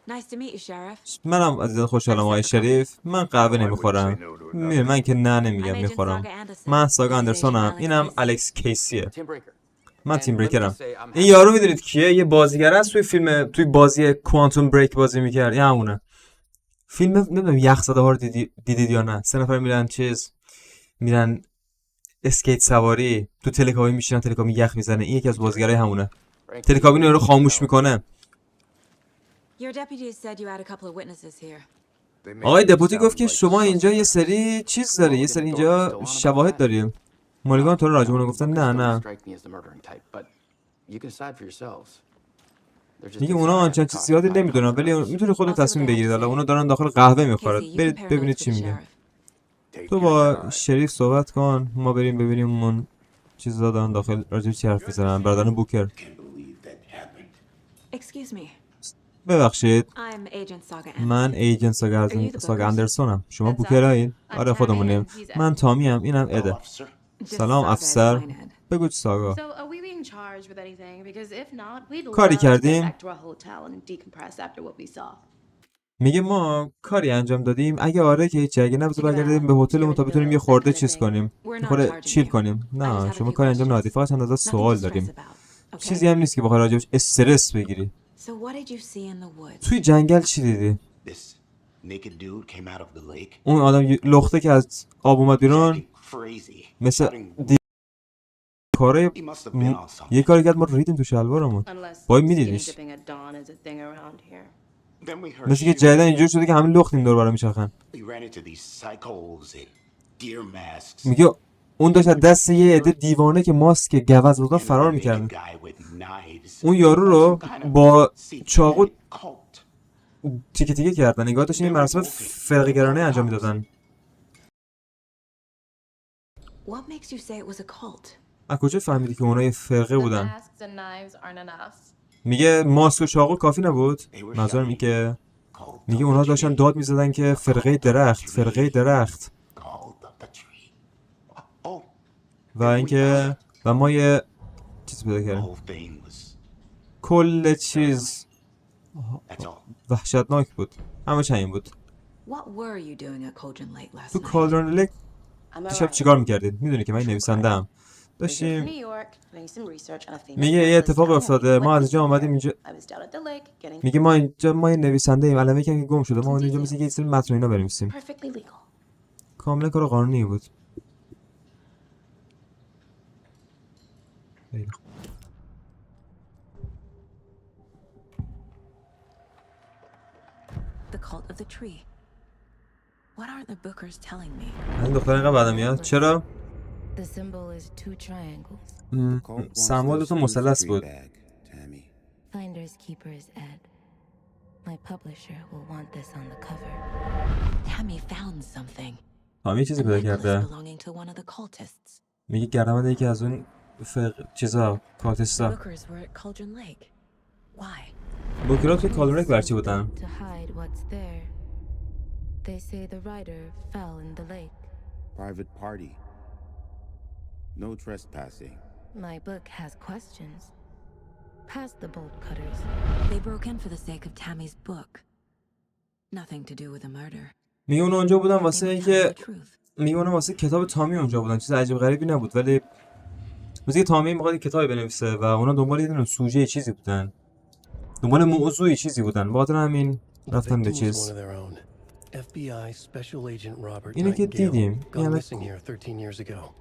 Nice to meet you, Sheriff. منم عزیزان خوشحالم آقای شریف. من قهوه نمیخورم. من که نه نمیگم میخورم. من ساگا اندرسونم. اینم الکس کیسیه. من تیم بریکرم. این یارو میدونید کیه؟ یه بازیگر است توی بازی کوانتوم بریک بازی میکرد. یه همونه. فیلم نمیدونم یخ زده ها رو دیدید یا نه. 3 نفر میرن اسکیت سواری تو تلکابین میشینن، تلکابین یخ میزنه. این یکی از بازیگرای همونه. تلکابین رو خاموش میکنه. Your deputies said you had a couple of witnesses here. آقای دپوتی گفت که شما اینجا یه سری چیز داری، یه سری اینجا شواهد داریم. مالیگان تو رو راجبون گفتن نه. میگه اونا آنچنان چیز زیادی نمیدونن ولی میتونی خودت تصمیم بگیرید. حالا اونا دارن داخل قهوه میخورن. برید ببینید چی میگه. تو با شریف صحبت کن، ما بریم ببینیم اون چیزا دارن داخل راجب چی حرف میزنن. برادران بوکر. Excuse me. ببخشید. I'm Agent Saga من ایجنت ساگا اندرسونم. شما بوکرایید؟ آره خودمونیم. من تامیم. اینم اده. سلام افسر. بگو چی ساگا. کاری کردیم؟ میگه ما کاری انجام دادیم. اگه آره که هیچ، اگه نبود برگردیم به هتلمون تا بتونیم یه خورده چیز کنیم، یه خورده چیل کنیم. نه شما کاری انجام ندادی، فقط چند ازت سوال داریم. چیزی هم نیست که بخوای راجبش استرس بگیری. توی جنگل چی دیدی؟ اون آدم لخته که از آب اومد بیرون مثل کاره یه کاری کرد ما ریدیم تو شلوارمون. باید میدیدیش. مثل که جدیدن اینجور شده که همین لختیم دور برای میچرخن. میگه اون داشت از دست یه عده دیوانه که ماسک گوز بودن فرار میکردن. اون یارو رو با چاقو تیکه تیکه کردن. نگاه داشتن این مراسم فرقه گرانه انجام میدادن. از کجا فهمیدی که اونا یه فرقه بودن؟ میگه ماسک و چاقو کافی نبود؟ منظورم این که میگه اونا داشتن داد میزدن که فرقه درخت و اینکه و ما یه چیز پیدا کردیم. کل چیز وحشتناک بود. همه چه این بود. تو کالدرون لیک دیشب چیکار میکردید؟ میدونی که من نویسنده‌ام. داشتیم میگه یه اتفاق افتاده، ما از اینجا آمدیم اینجا. میگه ما یه نویسنده ایم، علمه که گم شده، ما اینجا مثل یه سری متن اینا بنویسیم. کاملا کار قانونی بود. The cult of the tree. What aren't the bookers telling me? این دختر اینقدر بعدم میاد. چرا؟ The symbol is 2 triangles. سمبل تو مثلث بود. Finders keepers Ed. My publisher will want this on the cover. Tammy found something. تامی چیزی a پیدا necklace کرده. belonging to one of the cultists. میگه گردنبند یکی از اون چیزا کالتستا. Bookers were at Cauldron Lake. Why? بوکرا توی کالورک برچی بودن. To hide what's there. They say the rider fell in the lake. Private party. No trespassing. My book has questions. Past the bolt cutters. They broke in for the sake of Tammy's book. Nothing to do with the murder. میگه اون اونجا بودن They واسه were اینکه telling the truth. میگه اون واسه کتاب تامی اونجا بودن. چیز عجیب غریبی نبود ولی واسه تامی میخواد کتابی بنویسه و اونا دنبال یه دونه سوژه چیزی بودن. دنبال موضوعی چیزی بودن. با خاطر همین The رفتن به victim was چیز. one of their own. FBI Special Agent Robert اینو که Nightingale دیدیم. gone این همه missing here 13 years ago.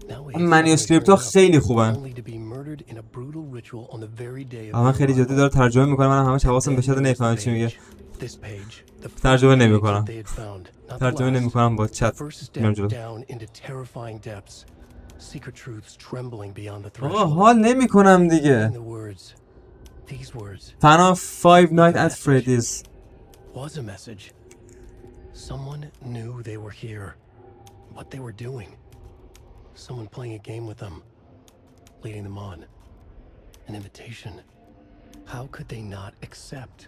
Now اون منیوسکریپت ها خیلی خوبن. only to be murdered in a brutal ritual on the very day of من خیلی their جدی arrival. داره ترجمه میکنه. من همش حواسم بشه نمیفهمم چی میگه. This page, the first ترجمه page نمیکنم. that they had found, not the ترجمه last. نمیکنم با چت First میرم step جلو. down into terrifying depths. Secret truths trembling beyond the آقا threshold. حال نمیکنم دیگه. In the words, these words Fan of Five Nights at Freddy's. was a message. Someone knew they were here, what they were doing. Someone playing a game with them, leading them on. An invitation. How could they not accept?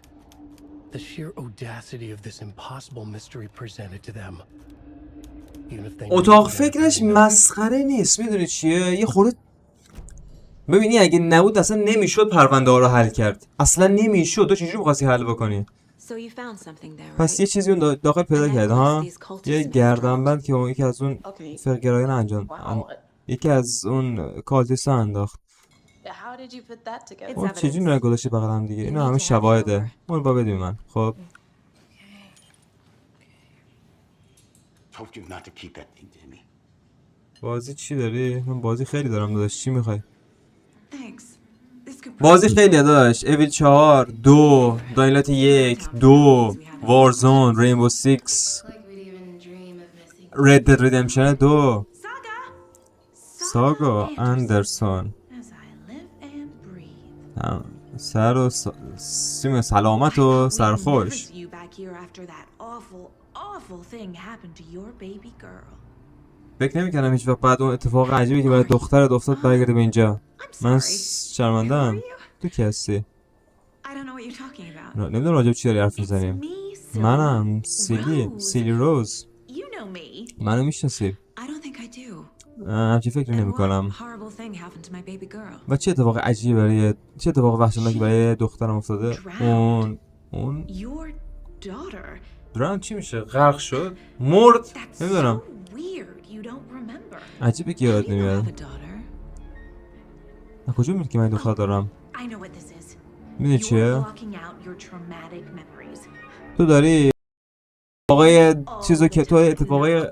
The sheer audacity of this impossible mystery presented to them. Even if they knew اتاق it had فکرش been enough. مسخره نیست. میدونی چیه؟ یه خورده ببینی اگه نبود اصلا نمیشد پرونده ها رو حل کرد. اصلا نمیشد. تو چجوری می‌خواستی حل بکنی؟ So you found something there, پس right? یه چیزی اون داخل پیدا کرده ها. یه گردنبند که اون یکی از اون فرقرایان انجام یکی از اون کالتیستا انداخت. How did you put that together? اون چجوری رو گذاشتی بغل هم دیگه؟ اینا همه شواهده. اون با بدیم من. خب Told you not to keep that thing, Timmy. بازی چی داری؟ من بازی خیلی دارم داداش. چی میخوای؟ Thanks. This could بازی خیلی داداش. اویل 4 2 داینگ 1 2 وارزون رینبو 6 Like we'd even dream of missing. رد دد ردمپشن 2 Saga. ساگا اندرسون. As I live and breathe. سر و سیم سلامت و سرخوش. See you back here after that awful thing happened to your baby girl. فکر نمی‌کردم هیچ وقت بعد اون اتفاق عجیبی که برای دخترت افتاد برگرده به اینجا. من شرمنده‌ام. تو کی هستی؟ I don't know what you're talking about. نمیدونم راجب چی داری حرف میزنیم. Me, منم سیلی روز. You know me. منو میشناسی؟ I don't think I do. همچین فکر نمی What کنم. horrible thing happened to my baby girl? و چه اتفاق عجیبی چه اتفاق وحشتناکی برای دخترم افتاده؟ اون Your daughter. درام چی میشه؟ غرق شد؟ مرد؟ That's نمیدونم. so weird. You don't remember. عجیبه که یادت You don't نمیاد. have a daughter. من کجا میگی که من دختر دارم؟ I know what this is. میدونی You're چیه؟ blocking out your traumatic memories. تو داری اتفاقای چیزو که تو اتفاقای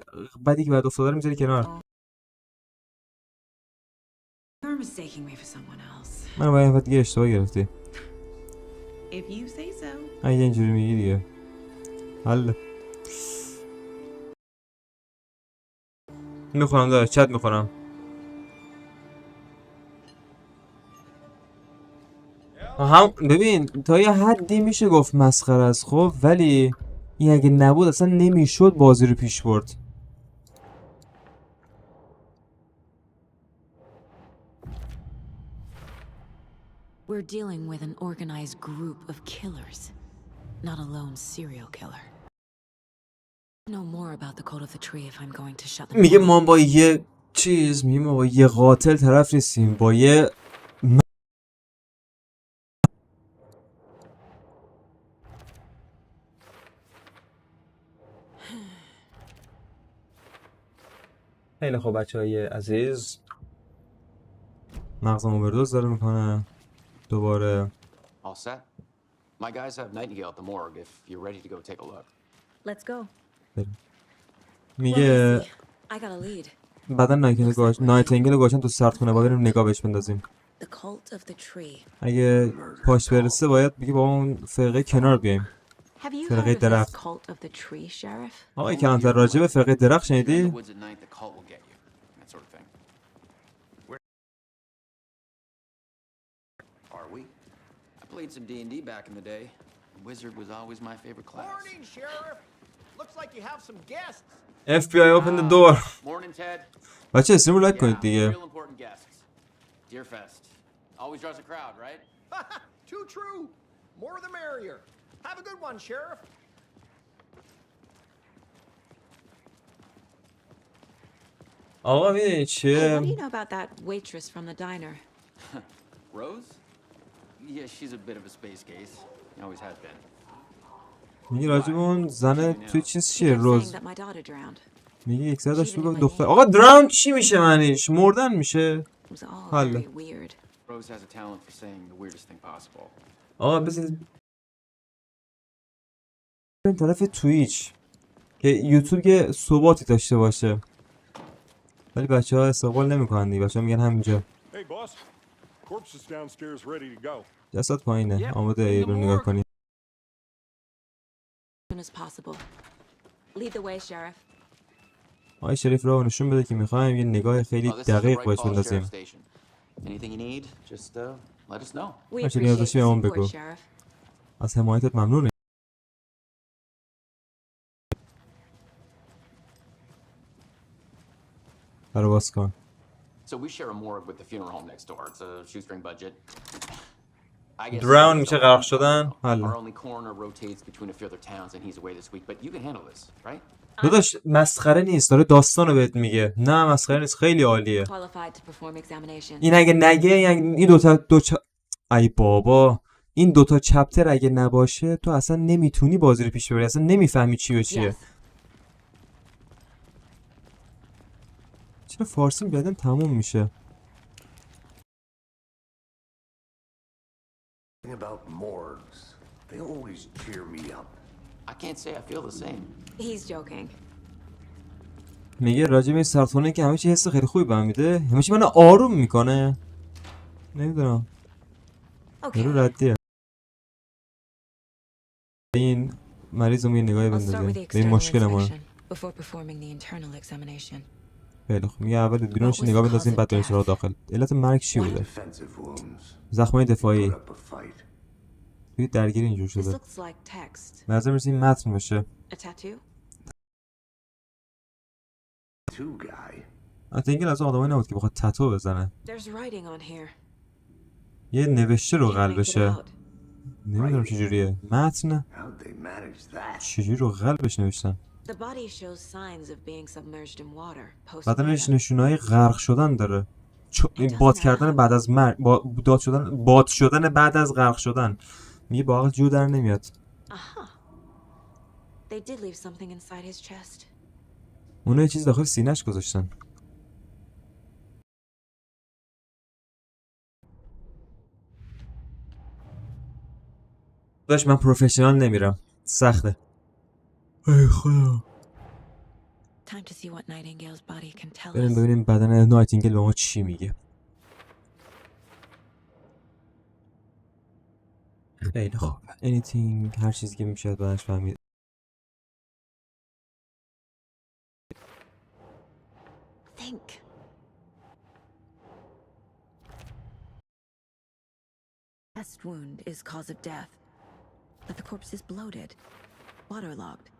بدی که بعد افتاده رو میذاری کنار. You're mistaking me for someone else. من باید دیگه اشتباه گرفتی. If you say so. اگه اینجوری میگی دیگه حل. میخونم داره چت میخونم. هم ببین تا یه حدی میشه گفت مسخره است خب، ولی این اگه نبود اصلا نمیشد بازی رو پیش برد. We're dealing with an organized group of killers, not a lone serial killer. Know more about the code of the tree if I'm going to shut them میگه down. ما با یه میگه ما با یه قاتل طرف نیستیم، با یه خیلی خوب بچه‌های عزیز. مغزم اووردوز داره میکنه دوباره. All set. My guys have Nightingale at the morgue if you're ready to go take a look. Let's go. میگه I got a lead. بعدا نایتینگل رو گوشن تو سرد کنه، باید بریم نگاه بهش بندازیم. The cult of the tree. اگه پاش برسه باید بگه با اون فرقه کنار بیایم. Have you فرقه heard of this درخت. cult of the tree, Sheriff? آقای کلانتر راجع به فرقه درخت If you're in شنیدی؟ the woods at night, the cult will get you. That sort of thing. Where are we? I played some D&D back in the day. Wizard was always my favorite class. Morning, Sheriff. FBI open the door. Morning, Ted. بچه استریم رو لایک کنید Yeah, دیگه. real important guests. Deer Fest. Always draws a crowd, right? Too true. More the merrier. Have a good one, Sheriff. آقا میدونی Hey, چیه؟ what do you know about that waitress from the diner? Rose? Yeah, she's a bit of a space case. Always has been. میگه راجب اون زن توی چیز She چیه kept saying روز؟ that my daughter drowned. میگه یک ساعت داشت بگو دختر. آقا دراون چی میشه معنیش؟ مردن میشه؟ It was all حالا. very weird. Rose has a talent for saying the weirdest thing possible. آقا بزنید این طرف تویچ که یوتیوب یه ثباتی داشته باشه، ولی بچه ها استقبال نمیکنن دیگه. بچه ها میگن همینجا Hey, boss. Corpse is downstairs ready to go. جسد پایینه، آماده بریم نگاه کنیم. As soon as possible. Lead the way, Sheriff. آقای شریف رو نشون بده که میخوایم یه نگاه خیلی Oh, this is the دقیق Bright باش Falls بندازیم. Sheriff Station. Anything you need, just let us know. We هرچی appreciate نیاز the داشتی به من support, بگو. Sheriff. از حمایتت ممنونیم. برو باز کن. So we share a morgue with the funeral home next door. It's a shoestring budget. I guess دراون میشه غرق شدن. our حالا only coroner rotates between a few other towns and he's away this week, but you can handle this, right? داداش مسخره نیست، داره داستانو بهت میگه. نه مسخره نیست، خیلی عالیه. Qualified to perform examination. این اگه نگه، این ای بابا، این دوتا چپتر اگه نباشه تو اصلا نمیتونی بازی رو پیش ببری، اصلا نمیفهمی چی به چیه. Yes. چرا فارسی بعدن تموم میشه؟ About morgues. They always cheer me up. I can't say I feel the same. He's joking. میگه راجع به این سرطانه که همه چی حس خیلی خوبی بهم میده، همه چی منو آروم میکنه. نمیدونم. Okay. یارو ردیه. این مریضو یه نگاهی I'll start with بندازیم. the به این external مشکلمون. inspection before performing the internal examination. خیلی خوب. میگه اول بیرونش نگاه بندازیم بعد بریم سراغ داخل. علت مرگ چی بوده؟ Defensive wounds. زخمای دفاعی. Put up a fight. توی درگیری اینجور This شده. looks like text. لازم میشه این متن باشه. A tattoo? Two guy. حتی اینکه از آدمایی نبود که بخواد تتو بزنه. There's writing on here. یه نوشته رو Can't make it قلبشه. out. نمیدونم چجوریه. متن How'd they manage that? چجوری رو قلبش نوشتن. The body shows signs of being submerged in water. بدنش Post-mortem. نشونهای غرق شدن داره. باد کردن بعد از مرگ، باد شدن بعد از غرق شدن. میگه با عقل جو در نمیاد. Aha. They did leave something inside his chest. اونا یه چیز داخل سینه‌اش گذاشتن. داش من پروفشنال نمیرم. سخته. ای خدا. Time to see what Nightingale's body can tell بریم us. ببینیم بدن نایتینگل به ما چی میگه. خیلی خوب. anything هر چیزی که میشه بعدش فهمید. Think. Chest wound is cause of death. But the corpse is bloated, waterlogged.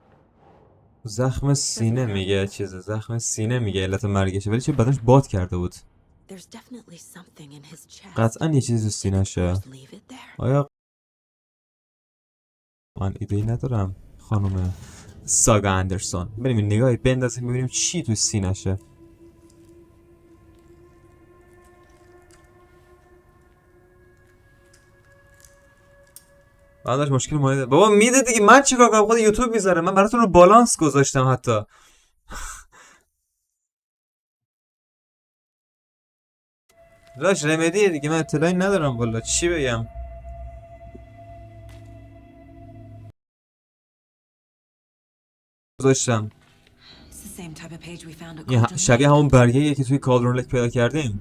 زخم سینه میگه چیزه. زخم سینه میگه علت مرگشه، ولی چه بدنش باد کرده بود. There's definitely something in his chest. قطعا یه چیزی تو سینه‌شه. Just leave it there. آیا من ایده‌ای ندارم خانم ساگا اندرسون. بریم این نگاهی بندازیم ببینیم چی تو سینه‌شه. بعدش مشکل مالی بابا میده دیگه. من چیکار کنم؟ خود یوتیوب میذاره. من براتون رو بالانس گذاشتم حتی. داش رمدیه دیگه، من اطلاعی ندارم والا چی بگم. گذاشتم. It's the same type of page we found at این Golden شبیه Lake. همون برگه‌ایه که توی کالدرون لک پیدا کردیم.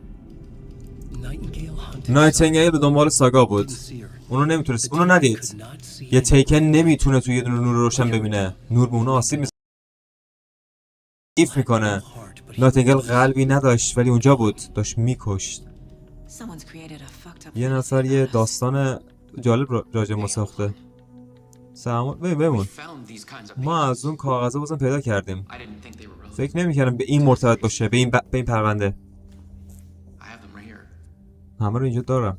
نایتینگیل به دنبال ساگا بود. اونو نمیتونست، اونو ندید. یه تیکن نمیتونه توی یه دونه نور روشن ببینه. نور به اونو آسیب میزنه. ایف میکنه. نایتینگیل قلبی نداشت ولی اونجا بود، داشت میکشت. Someone's created a fucked up یه fantasy نفر یه about us. داستان جالب راجع ما ساخته. سلام بمون. ما از اون کاغذها بازم پیدا کردیم. فکر نمی‌کردم به این مرتبط باشه، به این پرونده. همه رو اینجا دارم.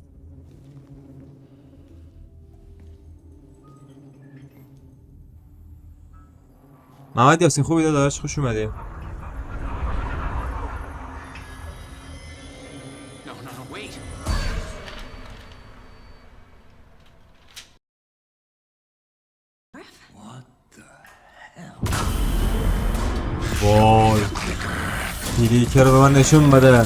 محمد یاسین خوبی داداش، خوش اومدی. وای دیلیکر رو به من نشون بده.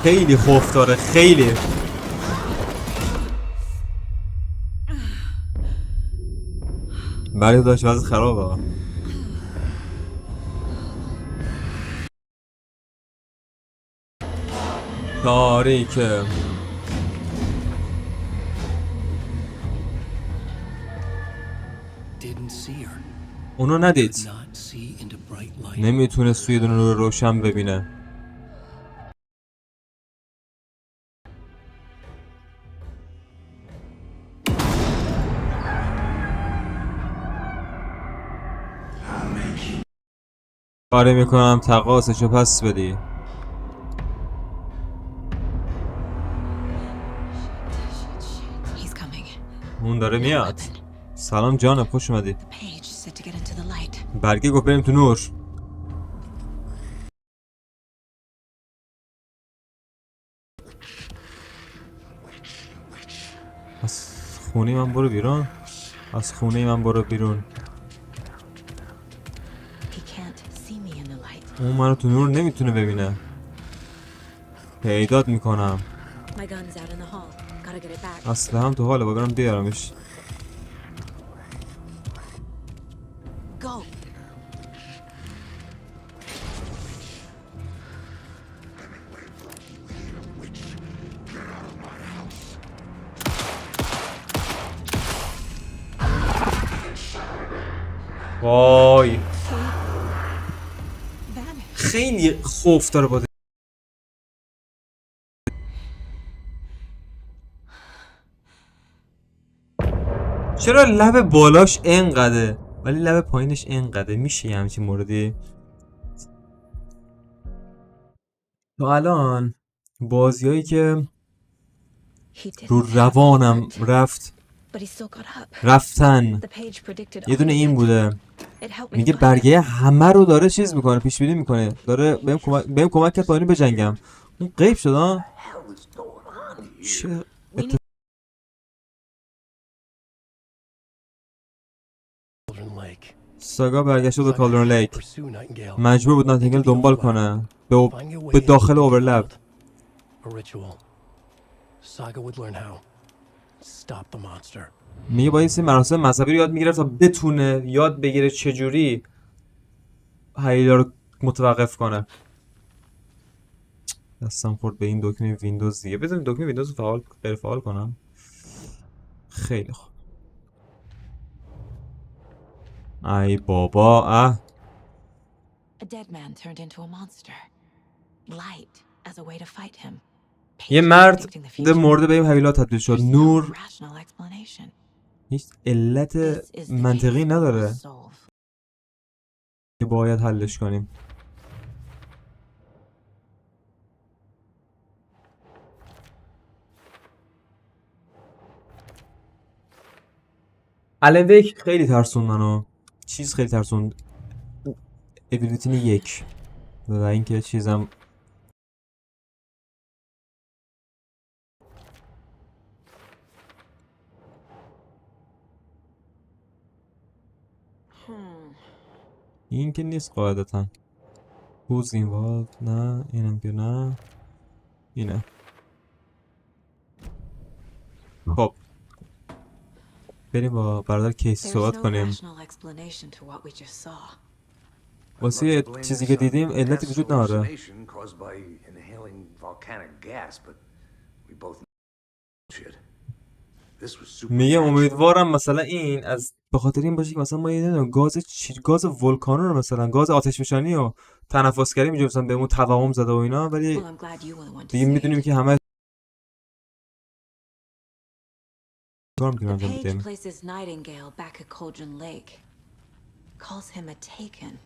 خیلی خوف داره، خیلی. بله داشت وضع خرابه. تاریکه. اونو ندید. نمیتونه سوی دونه رو روشن ببینه. کاری میکنم تقاصشو پس بدی. اون داره میاد. سلام جانم، خوش اومدی. برگه گفت بریم تو نور. از خونه من برو بیرون. از خونه من برو بیرون. اون منو تو نور نمیتونه ببینه. پیدات میکنم. اصلا هم تو حاله با برم بیارمش. وای خیلی خوف داره با. چرا لب بالاش اینقدره ولی لب پایینش اینقدره؟ میشه یه همچین موردی؟ تو الان بازیایی که رو روانم رفتن یه دونه این بوده، میگه برگه همه رو داره چیز میکنه، پیش بینی میکنه، داره بهم کمک کرد پایینی بجنگم. اون غیب شد ها. چه ساگا برگشت به کالدرون لیک. مجبور بود نایتینگل دنبال کنه به داخل اوورلپ. میگه باید این مراسم مذهبی رو یاد میگیره تا بتونه یاد بگیره چجوری هیلا رو متوقف کنه. دستم خورد به این دکمه ویندوز دیگه. بذاریم دکمه ویندوز رو غیر فعال کنم. خیلی خوب. ای بابا یه مرد مرده به این هیلا تبدیل شد. نور هیچ علت منطقی نداره که باید حلش کنیم. الان ویک خیلی ترسون منو. چیز خیلی ترسون. ابیلیتی 1 و اینکه چیزم این که نیست قاعدتا. Who's involved؟ نه اینم که نه. اینه. خب بریم با برادر کیسی صحبت کنیم. واسه چیزی که دیدیم علتی وجود نداره. میگه امیدوارم مثلا این از به خاطر این باشه که مثلا ما یه نمیدونم گاز ولکانو رو مثلا گاز آتش نشانی و تنفس کردیم اینجا مثلا بهمون توهم زده و اینا، ولی Well, I'm glad you were the one to دیگه say میدونیم it. که همه کار میتونیم The انجام page بدیم. places Nightingale back at Cauldron Lake. Calls him a taken.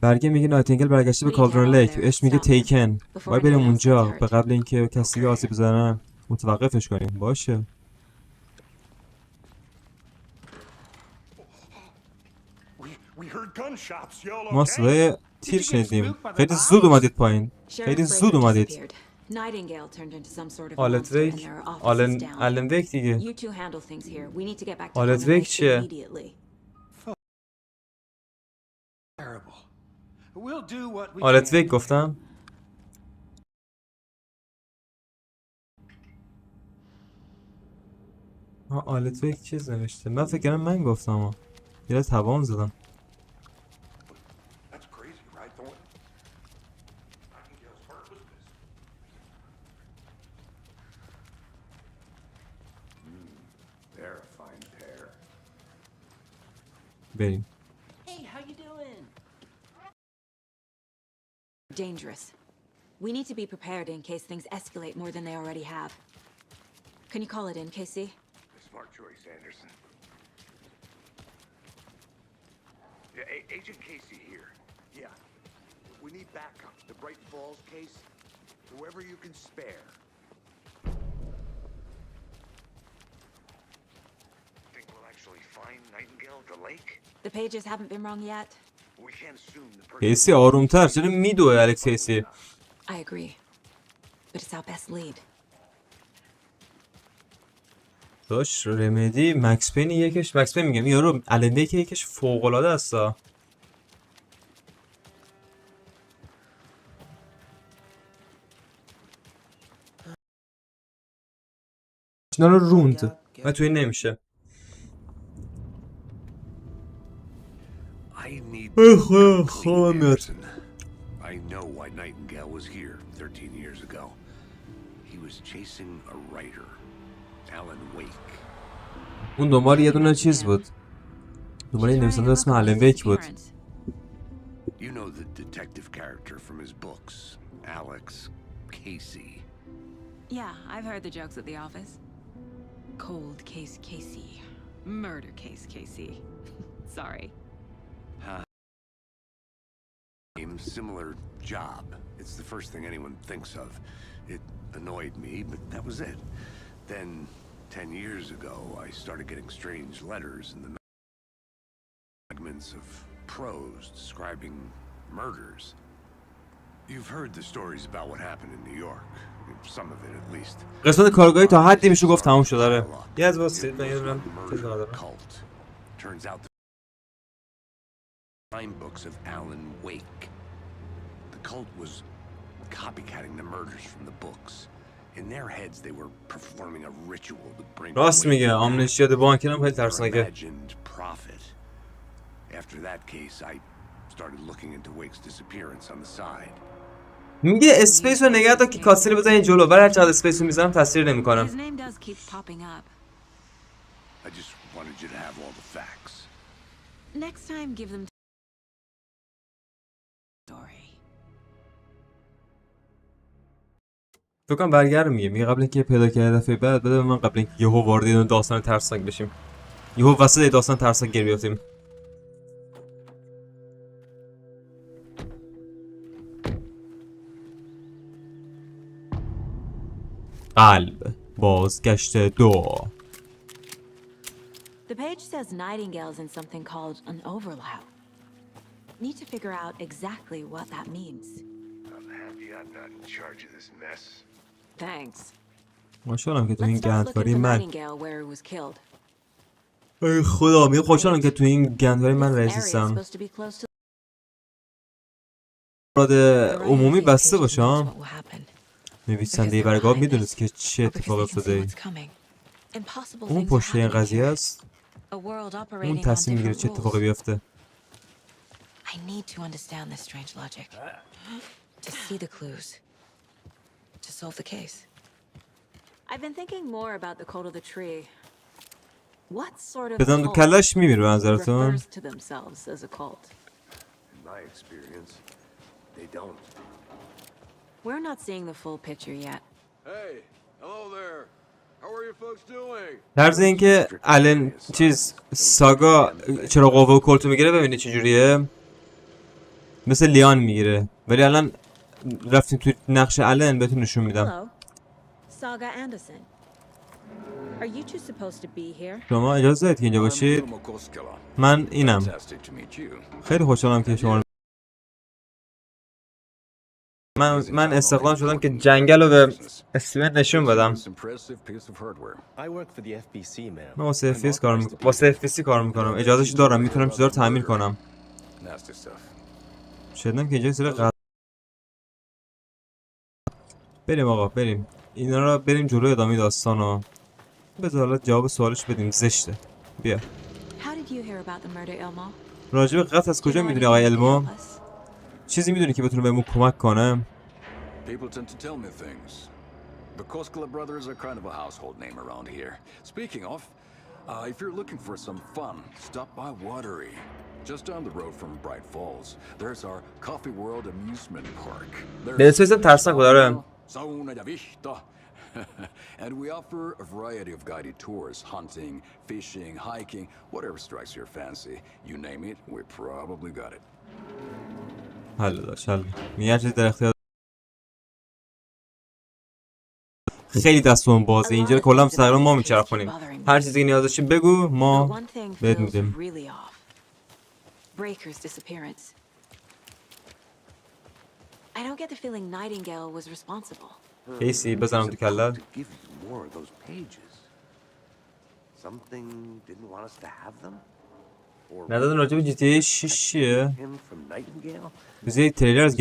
برگه میگه نایتینگل برگشته به کالدرون لیک، اش میگه تیکن. باید بریم اونجا به قبل اینکه کسی آسیب بزنه متوقفش کنیم. باشه. We heard gunshots, y'all ما okay? صدای تیر شنیدیم. خیلی زود اومدید پایین. خیلی زود اومدید. Nightingale turned into some sort of آلت monster and ویک there are offices down. آلن ویک دیگه. You two handle things here. We need to get back to آلت Cauldron ویک Lake چیه؟ immediately. Terrible. We'll do what we آلت can. ویک گفتم. آلت ویک چیز نوشته. من فکر کردم من گفتم. یه توام زدم. That's crazy, right? The one Nightingale's heart was missing. They're a fine pair. بریم. Hey, how you doing? Dangerous. We need to be prepared in case things escalate more than they already have. Can you call it in, Casey? Smart choice, Anderson. Yeah, Agent Casey here. Yeah. We need backup. The Brighton Falls case. Whoever you can spare. Think we'll actually find Nightingale at the lake? The pages haven't been wrong yet. We can't assume the person. کیسی آرومتر چرا میدوه الکس کیسی؟ I agree. But it's our best lead. داش رمدی مکس پین یکش مکس پین میگم یارو الن ویک یکش فوق العاده است. اینا رو روند و توی نمیشه. I need خواهد I know why Nightingale was here 13 years ago. He was chasing a writer, Alan Wake. اون دنبال یه دونه چیز بود. دنبال یه نویسنده اسم الن ویک بود. You know the detective character from his books, Alex Casey. Yeah, I've heard the jokes at the office. Cold case Casey. Murder case Casey. Sorry. Similar job. It's the first thing anyone thinks of. It annoyed me, but that was it. Then, 10 years ago, I started getting strange letters in the fragments of prose describing murders. You've heard the stories about what happened in New York. Some of it, at least. قسمت کارگاهی تا حدی میشه گفت تموم شده داره. یه از واسه یه دونم چیز داره. Turns out crime books of Alan Wake. The cult was copycatting the murders from the books. In their heads, they were performing a ritual to bring راست میگه آمنشیاد بانک هم خیلی ترسناکه. imagined profit. After that case, I started looking into Wake's disappearance on the side. میگه اسپیس رو نگه دار که کاسری بزنین جلو ولی هر چقدر اسپیس رو میزنم تاثیر نمیکنم. His name does keep popping up. I just wanted you to have all the facts. Next time, give them story. فکر کنم برگردم میگه قبل اینکه پیدا کنه دفعه بعد بده به من قبل اینکه یهو وارد این داستان ترسناک بشیم. یهو وسط داستان ترسناک گیر بیافتیم. قلب بازگشت 2. The page says Nightingale's in something called an overlap. Need to figure out exactly what that means. I'm happy I'm not in charge of this mess. Thanks. خوشحالم که تو این Let's start looking گندکاری for من Nightingale where he was killed. ای خدا میگه خوشحالم که تو این گندکاری من This area is رئیسم. supposed to be close to راد the عمومی right بسته pages باشه knows ها. what will happen. نویسنده برگاه میدونست که چه اتفاقی افتاده. اون پشت این قضیه است. اون تصمیم میگیره چه اتفاقی بیفته. I need to understand this strange logic. To see the clues. To solve the case. I've been thinking more about the code of the tree. What sort of بدم تو cult کلش میمیره به نظرتون؟ refers to themselves as a cult? In my experience, they don't. We're not seeing the full picture yet. Hey, hello there. How are you folks doing? درز اینکه الان چیز ساگا چرا قوه و کلتو میگیره ببینید چجوریه، مثل لیان میگیره، ولی الان رفتیم توی نقش الان بهتون نشون میدم. Hello, Saga Anderson. Are you two supposed to be here? شما اجازه دارید که اینجا باشید؟ من اینم. خیلی خوشحالم که شما من استخدام شدم که جنگل رو به استریم نشون بدم. من واسه FPC کار میکنم. اجازهش دارم، میتونم چیزا رو تعمیر کنم. شدم که اینجا سر قد بریم آقا، بریم اینا رو بریم جلو، ادامه داستانو. بذار حالا جواب سوالش بدیم. زشته. بیا. How did you hear about the murder, Elmo? راجع به قتل از کجا میدونی آقای علمو؟ چیزی میدونی که بتونه بهمون کمک کنه؟ People tend to tell me things. The Koskela brothers are kind of a household name around here. Speaking of, if you're looking for some fun, stop by Watery. Just down the road from Bright Falls, there's our Coffee World amusement park. There's ترسناک داره. And we offer a variety of guided tours, hunting, fishing, hiking, whatever strikes your fancy. You name it, we probably got it. حل داشت حل. میگه چیز در اختیار خیلی دستمون بازه. اینجا کلا سرمون ما میچرخونیم. هر چیزی که نیاز داشتی بگو، ما بهت میدیم. Breaker's disappearance. I don't get the feeling Nightingale was responsible. کیسی بزنم تو کلت. ندادن راجع به GTA 6 چیه؟ بذار یک تریلر از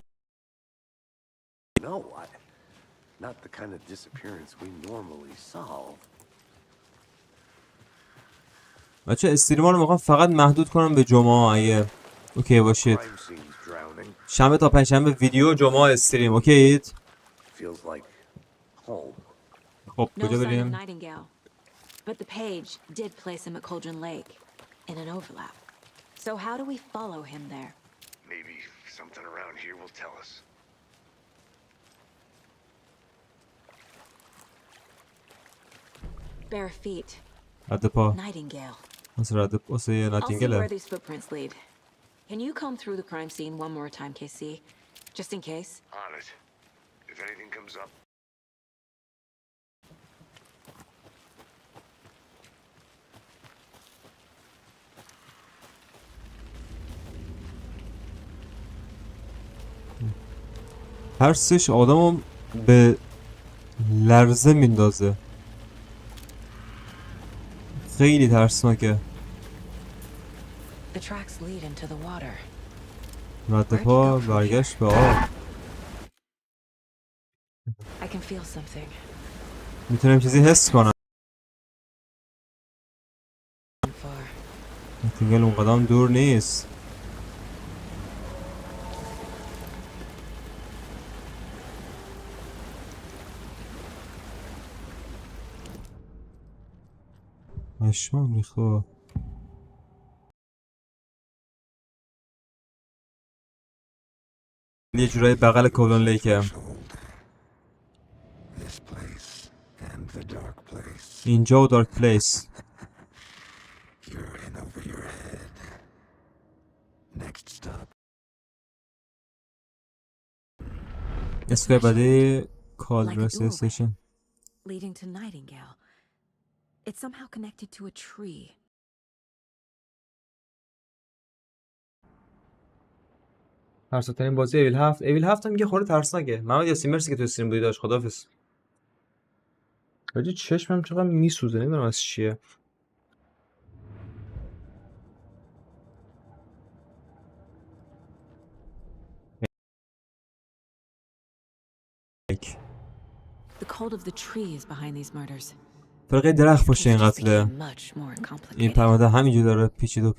Not the kind of disappearance we normally solve. بچه استریما رو میخوام فقط محدود کنم به جمعه اگه اوکی باشید. شنبه تا پنجشنبه ویدیو، جمعه استریم. اوکیید؟ خب کجا بریم؟ But the page did place him at Cauldron Lake in an overlap. So how do we follow him there? Maybe something around here will tell us. Bare feet. رد پا. Nightingale. واسه I'll see where نایتینگله. these footprints lead. Can you comb through the crime scene one more time, KC? Just in case? On it. If anything comes up. هر سش آدمو به لرزه میندازه. خیلی ترسناکه. The tracks lead into the water. رد پا برگشت به آب. I can feel something. میتونم چیزی حس کنم. نایتینگل اون قدم دور نیست. مشمام ریخو. یه جورایی بغل کولون لیکه. اینجا و دارک پلیس. اسکای بعدی کالرس استیشن. Leading to Nightingale. It's somehow connected to a tree. ترسناک‌ترین بازی ایویل 7. ایویل 7 هم یه خورده ترسناکه. محمد یاسین مرسی که تو استریم بودی داشت. خداحافظ. حاجی چشمم چقدر میسوزه، نمیدونم از چیه. The cult of the tree is behind these murders. فرقه درخت باشه این قتله. این پرونده همینجور داره پیچیده.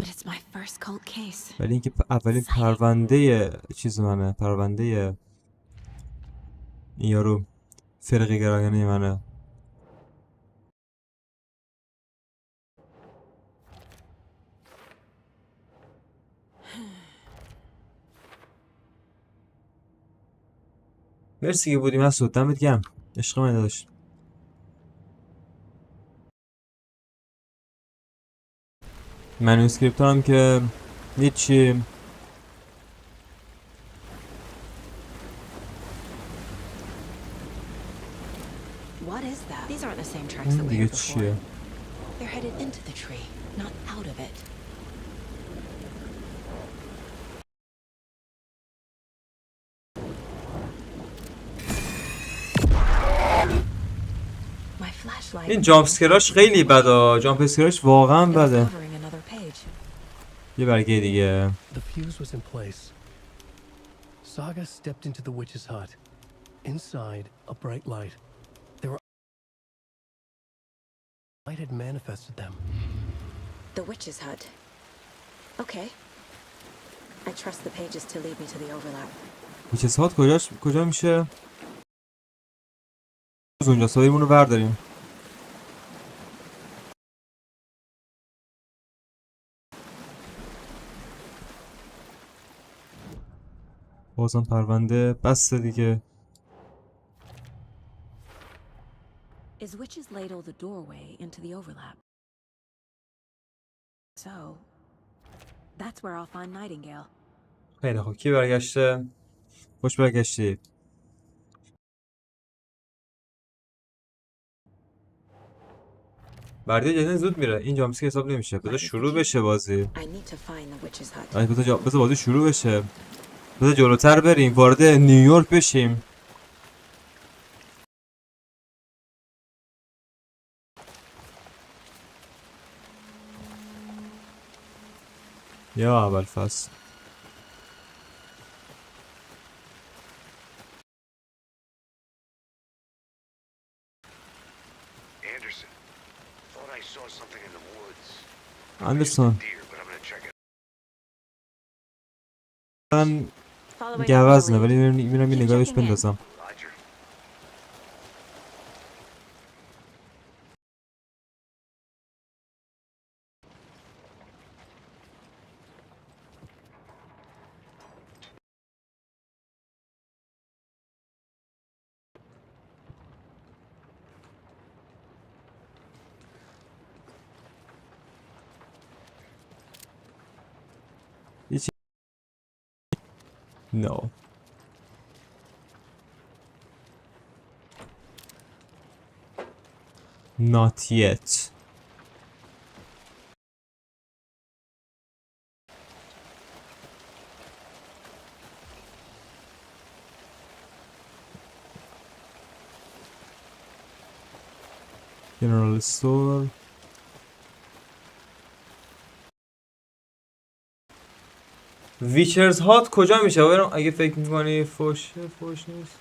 But it's my first cold case. ولی اینکه اولین پرونده چیز منه، پرونده این یارو فرقه گرایانه منه. مرسی که بودیم. از دمت گرم. عشق من داشت. منوسکریپت هم که هیچی. What is that? These aren't the same tracks that we دیگه heard before. چیه؟ They're headed into the tree, not out of it. My flashlight. این جامپ اسکراش خیلی بده. جامپ اسکراش واقعا بده. Covering another page. یه برگه دیگه. The fuse was in place. Saga stepped into the witch's hut. Inside, a bright light. There were... Light had manifested them. The witch's hut. Okay. I trust the pages to lead me to the overlap. ویچز هات کجا میشه؟ اونجا سایمون رو برداریم. بازم پرونده بسته دیگه. Is witch's ladle the doorway into the overlap? So, that's where I'll find Nightingale. خیلی خوب. کی برگشته؟ خوش برگشتی. بردی جدید زود میره. این جامسکی حساب نمیشه. بذار شروع بشه بازی. I need to find the witch's hut. بذار بازی شروع بشه. بذار جلوتر بریم. وارد نیویورک بشیم. یا اول فصل. اندرسون من گوزنه ولی میرم یه نگاهش بندازم. No. Not yet. General store. ویچرز هات کجا میشه؟ برم اگه فکر میکنی فوش نیست.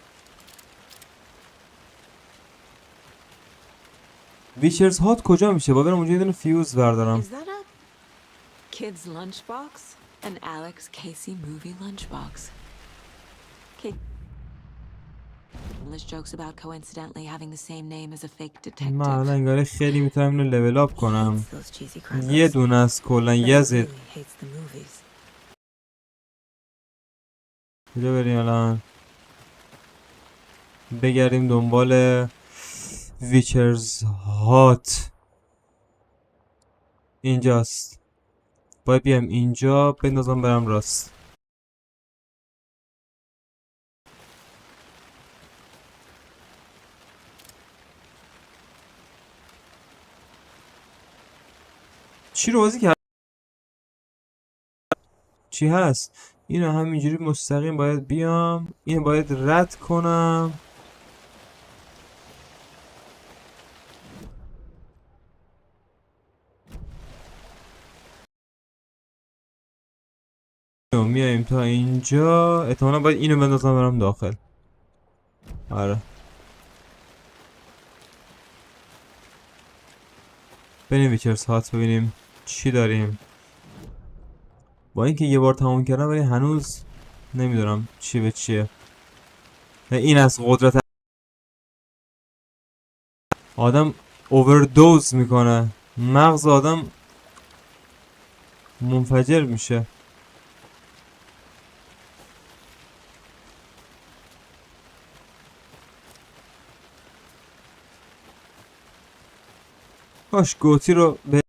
ویچرز هات کجا میشه؟ برم اونجا یه دونه فیوز بردارم. Is that a kid's lunchbox? An Alex Casey movie lunchbox. Jokes about coincidentally having the same name as a fake detective. من انگاره خیلی میتونم اینو لول اپ کنم. یه دونه از کلا یزید. کجا بریم الان؟ بگردیم دنبال ویچرز هات. اینجاست. باید بیام اینجا بندازم برم راست. چی رو بازی کرد؟ چی هست؟ اینو همینجوری مستقیم باید بیام. اینو باید رد کنم. میایم تا اینجا. احتمالا باید اینو بندازم برم داخل. آره. بریم ویچرز هات ببینیم چی داریم. با اینکه یه بار تموم کردم ولی هنوز نمیدونم چی به چیه. این از قدرت آدم اووردوز میکنه. مغز آدم منفجر میشه. باش گوتی رو به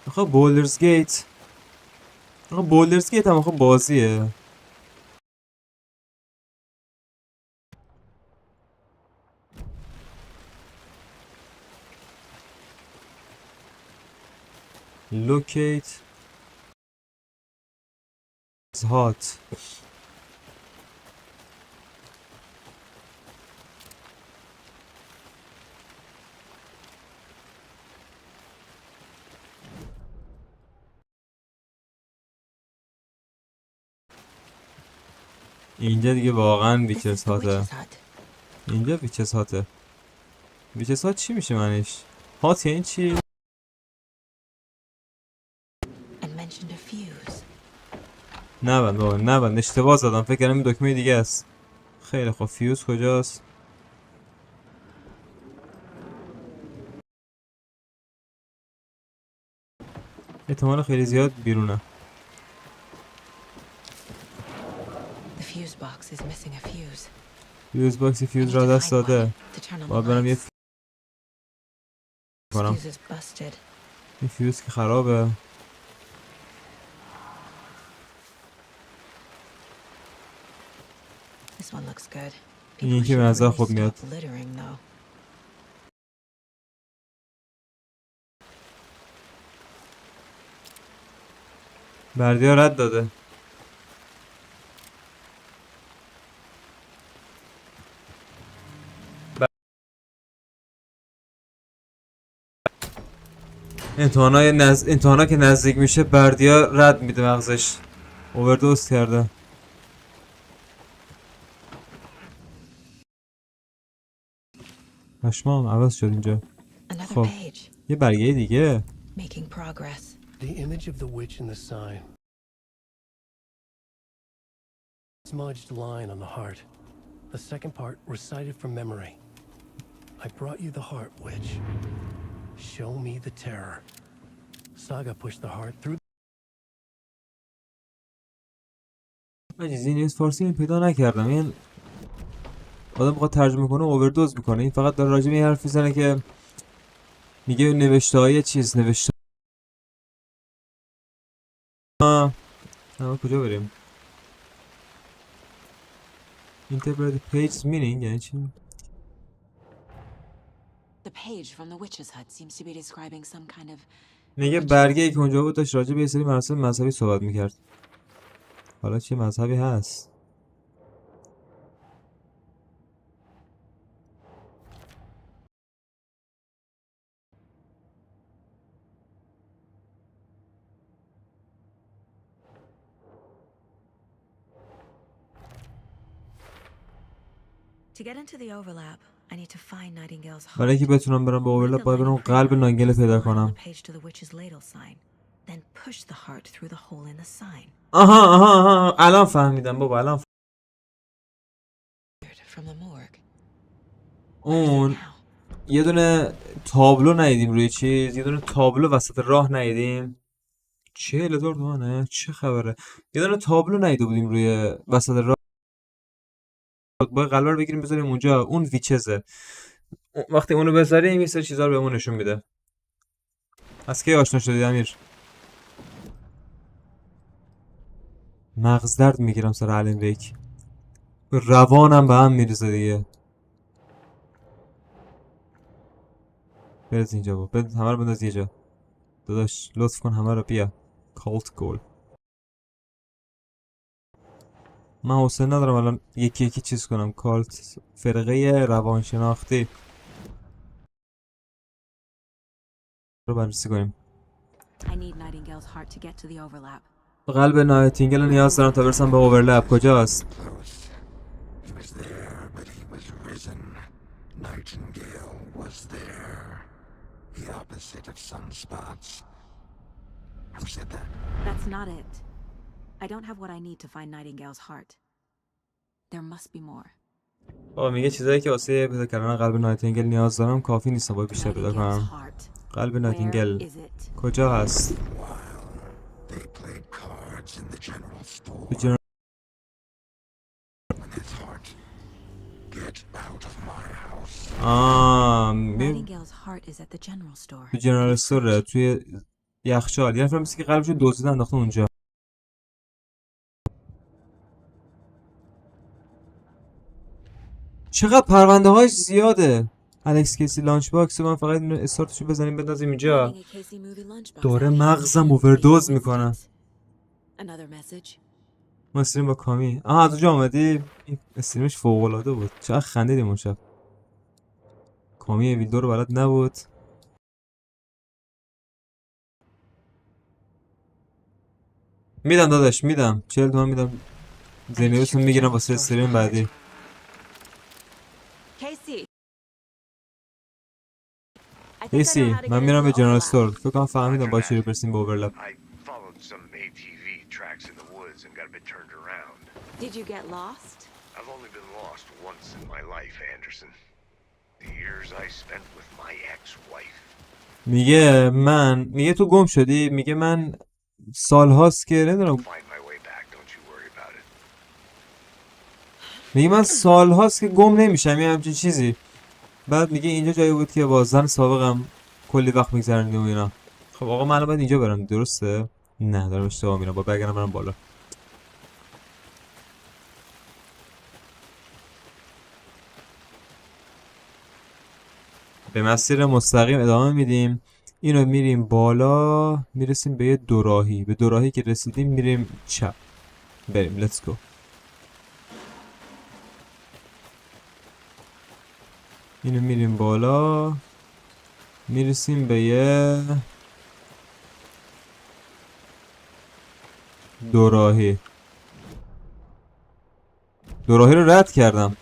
آخه بولدرز گیت هم آخه بازیه. لوکیت هات اینجا دیگه واقعا ویچز هاته. اینجا ویچز هاته. ویچز هات چی میشه معنیش؟ هات یعنی چی؟ نبند بابا نبند، اشتباه زدم، فکر کردم این دکمه دیگه است. خیلی خوب فیوز کجاست؟ احتمال خیلی زیاد بیرونه. فیوز باکس فیوز را دست داده. باید برم یه کنم. این فیوز که خرابه. این یکی به نظر خوب میاد. بردیا رد داده. امتحانا که نزدیک میشه بردیا رد میده، مغزش اووردوز کرده. پشمام عوض شد اینجا. خب یه برگه دیگه. The image of the witch in the sign. Smudged line on the heart. The second part recited from memory. I brought you the heart, witch. Show me the terror. Saga pushed the heart through. من چیزی نیست فارسی این پیدا نکردم. این آدم بخواد ترجمه کنه اووردوز میکنه. این فقط داره راجع به این حرف میزنه که میگه نوشته های چیز نوشته. کجا بریم؟ Interpret the page's meaning یعنی چی؟ The page from the witch's hut seems to be describing some kind of میگه برگه ای که اونجا بود داشت راجع به یه سری مراسم مذهبی صحبت میکرد. حالا چه مذهبی هست؟ To get into the overlap, I need to find Nightingale's heart. برای اینکه بتونم برم به اوورلپ باید برم قلب نایتینگل پیدا کنم. Then push the heart through the hole in the sign. آها الان فهمیدم بابا الان From the morgue. اون یه دونه تابلو ندیدیم روی چیز، یه دونه تابلو وسط راه ندیدیم. 40,000 تومانه چه خبره؟ یه دونه تابلو ندیده بودیم روی وسط راه. باید قلب رو بگیریم بذاریم اونجا. اون ویچزه. وقتی اونو بذاریم یه سری چیزا رو بهمون نشون میده. از کی آشنا شدی امیر؟ مغز درد میگیرم سر الان ویک. روانم به هم میریزه دیگه. برز اینجا با همه رو بنداز یه جا. داداش لطف کن همه رو بیا. کالت گول. من حوصله ندارم الان یکی یکی چیز کنم. کالت فرقه روانشناختی رو بررسی کنیم. قلب نایتینگل رو نیاز دارم تا برسم به اوورلپ. کجاست؟ That's not it. I don't have what I need to find Nightingale's heart. There must be more. بابا میگه چیزایی که واسه پیدا کردن قلب نایتینگل نیاز دارم کافی نیست. باید بیشتر پیدا کنم. قلب نایتینگل کجا هست؟ Nightingale's heart is at the general store. تو جنرال استوره توی یخچال. یعنی فهمیدم که قلبشو دزدیدن انداختن اونجا. چقدر پرونده هاش زیاده. الکس کیسی لانچ باکس من فقط اینو استارتشو بزنیم بندازیم اینجا. دوره مغزم اووردوز میکنم. ما استریم با کامی. از اونجا آمدی؟ این استریمش فوق العاده بود. چقدر خندیدیم اون شب. کامی ویلدو رو بلد نبود. میدم داداش میدم 40 تومن میدم. زینبتون میگیرم واسه استریم بعدی. کیسی من میرم به جنرال استور. فکر کنم فهمیدم با چی رو برسیم به اوورلپ. Did you get lost? I've only been lost once in my life, Anderson. The years I spent with my ex-wife. میگه تو گم شدی. میگه من سالهاست که نمیدونم. میگه من سالهاست که گم نمیشم یه همچین چیزی. بعد میگه اینجا جایی بود که با زن سابقم کلی وقت میگذروندیم و اینا. خب آقا من باید اینجا برم درسته؟ نه دارم اشتباه میرم. با برگردم برم بالا. به مسیر مستقیم ادامه میدیم. اینو میریم بالا میرسیم به یه دوراهی. به دوراهی که رسیدیم میریم چپ. بریم لیتس گو. اینو میریم بالا میرسیم به یه دوراهی. دوراهی رو رد کردم.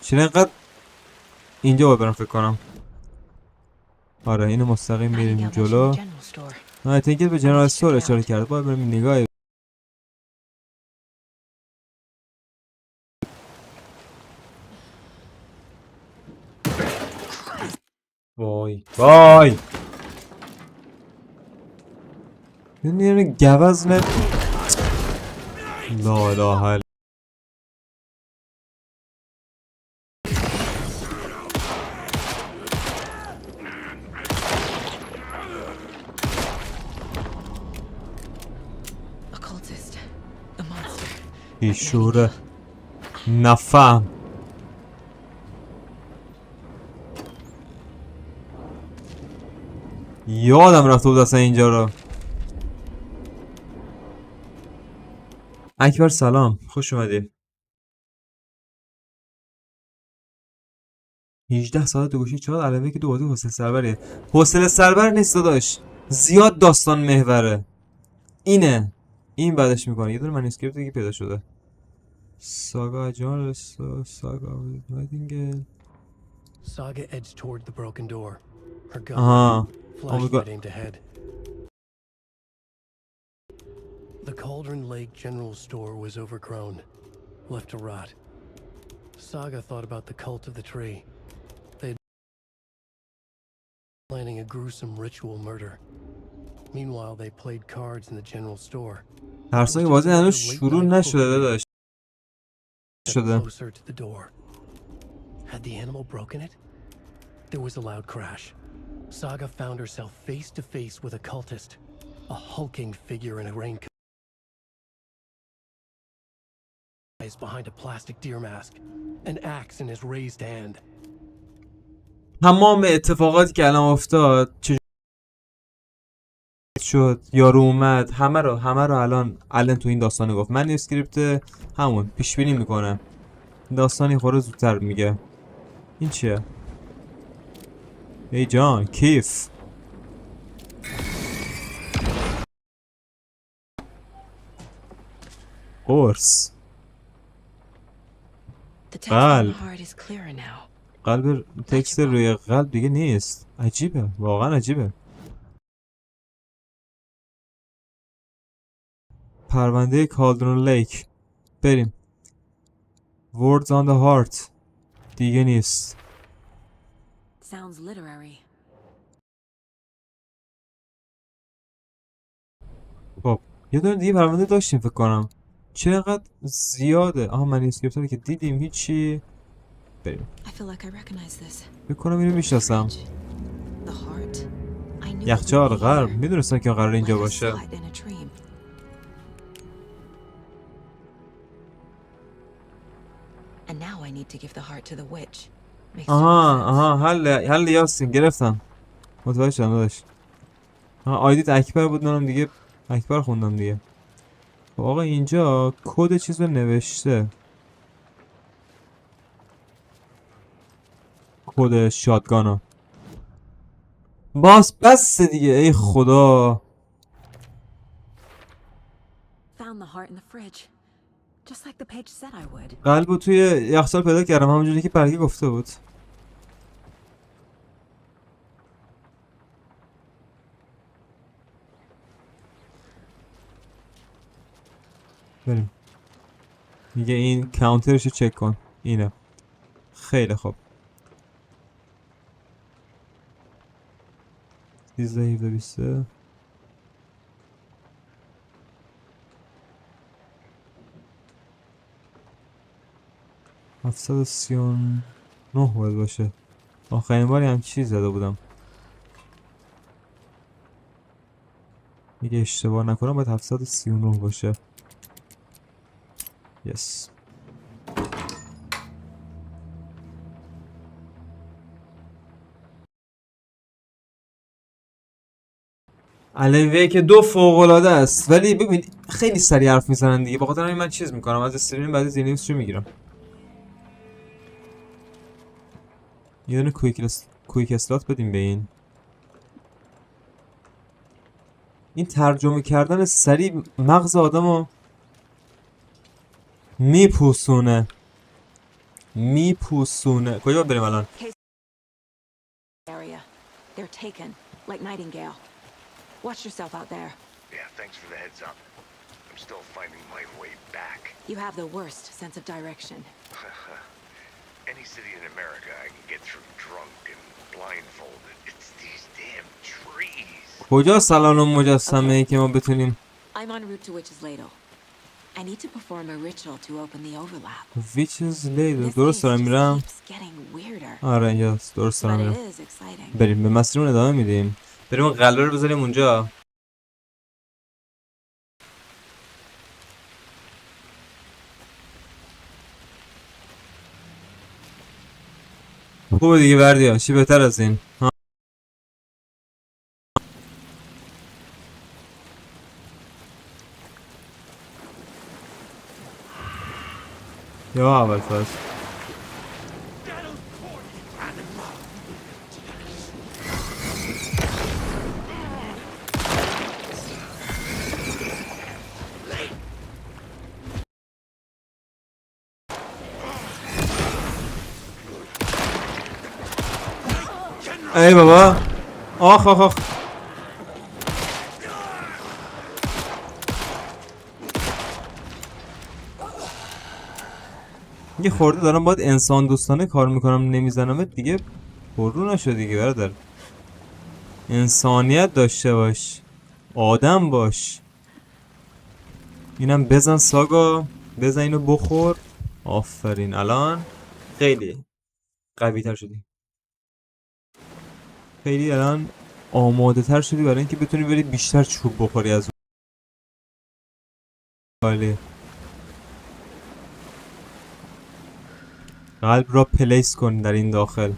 چرا اینقدر اینجا باید برم فکر کنم. آره اینو مستقیم میریم جلو. نه تینکت به جنرال استور اشاره کرد. باید بریم نگاهی. وای وای یعنی گوز نه. لا اله الا بیشوره نفهم. یادم رفته بود اصلا اینجا رو. اکبر سلام خوش اومدی. 18 ساعت تو گوشی. چقدر علاوه که دو بازی حوصله سربریه. حوصله سربر نیست داداش. زیاد داستان محوره. این بعدش میکنه. یه دونه منوسکریپت دیگه پیدا شده. ساگا جان ساگا نایتینگل. Saga edged toward the broken door. Her gun flashlight aimed ahead. The Cauldron Lake General Store was overgrown, left to rot. Saga thought about the cult of the tree. They'd been planning a gruesome ritual murder. Meanwhile, they played cards in the general store. هرسای بازی هنوز شروع نشده داداش. شده. Closer to the door. Had the animal broken it? There was a loud crash. Saga found herself face to face with a cultist, a hulking figure in a raincoat. Behind a plastic deer mask, an axe in his raised hand. تمام اتفاقاتی که الان افتاد چه شد یارو اومد همه رو الان تو این داستان گفت. من اسکریپت همون پیش بینی میکنم. داستانی خوره زودتر میگه. این چیه؟ ای جان کیف. قرص قلب تکست روی قلب دیگه نیست. عجیبه واقعا عجیبه. پرونده کالدرون لیک. بریم. Words on the heart دیگه نیست. Sounds literary. خب یه دونه دیگه پرونده داشتیم فکر کنم. چرا اینقدر زیاده؟ آها منیسکریپت رو که دیدیم هیچی. بریم. I feel like I recognize this. فکر کنم اینو میشناسم. The heart. I knew it یخچال would be غرب. here. میدونستم که قرار اینجا Like I باشه. saw it in a dream. And now I need to give the heart to the witch. Makes آها حل یاسین گرفتم. متوجه شدم داداش. آیدیت اکبر بود منم دیگه اکبر خوندم دیگه. خب آقا اینجا کد چیز رو نوشته. کد شاتگانو. بس دیگه ای خدا. Found the heart in the fridge. Just like the page said I would. قلبو توی یخچال پیدا کردم همونجوری که برگه گفته بود. بریم. میگه این کانترشو چک کن. اینه. خیلی خوب. 13 739 باید باشه. آخرین باری هم چیز زده بودم. میگه اشتباه نکنم باید 739 باشه. یس. الوی که 2 فوق‌العاده است ولی ببین خیلی سریع حرف میزنن دیگه. بخاطر همین من چیز میکنم از استریم بعد از اینیوز چی میگیرم. یه دونه کویک اسلات بدیم به این. این ترجمه کردن سریع مغز آدمو میپوسونه. کجا بریم الان؟ Area. They're taken, like Nightingale. Watch yourself out there. Yeah, thanks for the heads up. I'm still finding my way back. You have the worst sense of direction. Any city in America I can get through drunk and blindfolded. It's these damn trees. کجا سالن مجسمه ای که ما بتونیم I'm en route to Witch's Ladle. I need to perform a ritual to open the overlap. Witch's Ladle درست دارم میرم؟ آره اینجاست درست دارم میرم. بریم به مسیرمون ادامه میدیم. بریم قلعه رو بذاریم اونجا. خوبه دیگه بردیا چی بهتر از این ها؟ یا اول فصل ای بابا آخ آخ آخ یه خورده دارم باید انسان دوستانه کار میکنم نمیزنمت دیگه پررو نشد دیگه برادر. انسانیت داشته باش آدم باش. اینم بزن ساگا بزن اینو بخور. آفرین الان خیلی قوی تر شدی. خیلی الان آماده تر شدی برای اینکه بتونی بری بیشتر چوب بخوری از اون. عالی. قلب را پلیس کن در این داخل.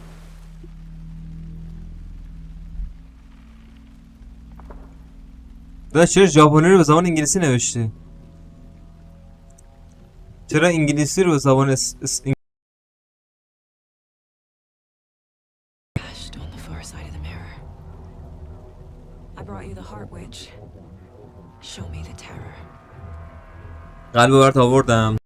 داداش چرا ژاپنی رو به زبان انگلیسی نوشتی؟ چرا انگلیسی رو به زبان قلب برات آوردم.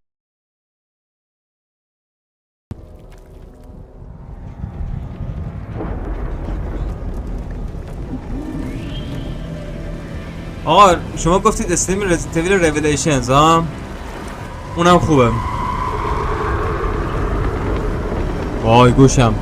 آقا شما گفتید استریم رزیدنت ایول ریویلیشنز ها اونم خوبه. وای گوشم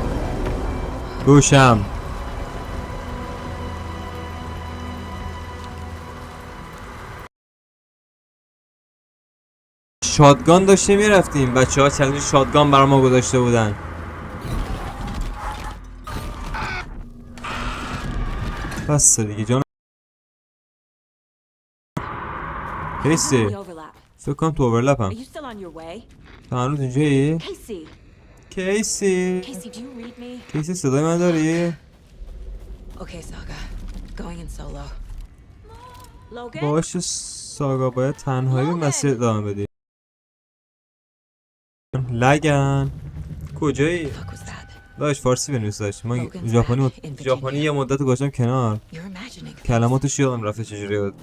شاتگان داشتیم میرفتیم. بچه ها چلنج شاتگان برای ما گذاشته بودن. بس دیگه جان. کیسی فکر کنم تو اوورلپ هم. تو هنوز اینجایی؟ کیسی کیسی صدای من داری؟ باشه ساگا باید تنهایی به مسیر ادامه بدی. لگن کجایی؟ داشت فارسی بنویس داشت. من ژاپنی یه مدت گذاشتم کنار. کلماتش یادم رفته چجوری بود.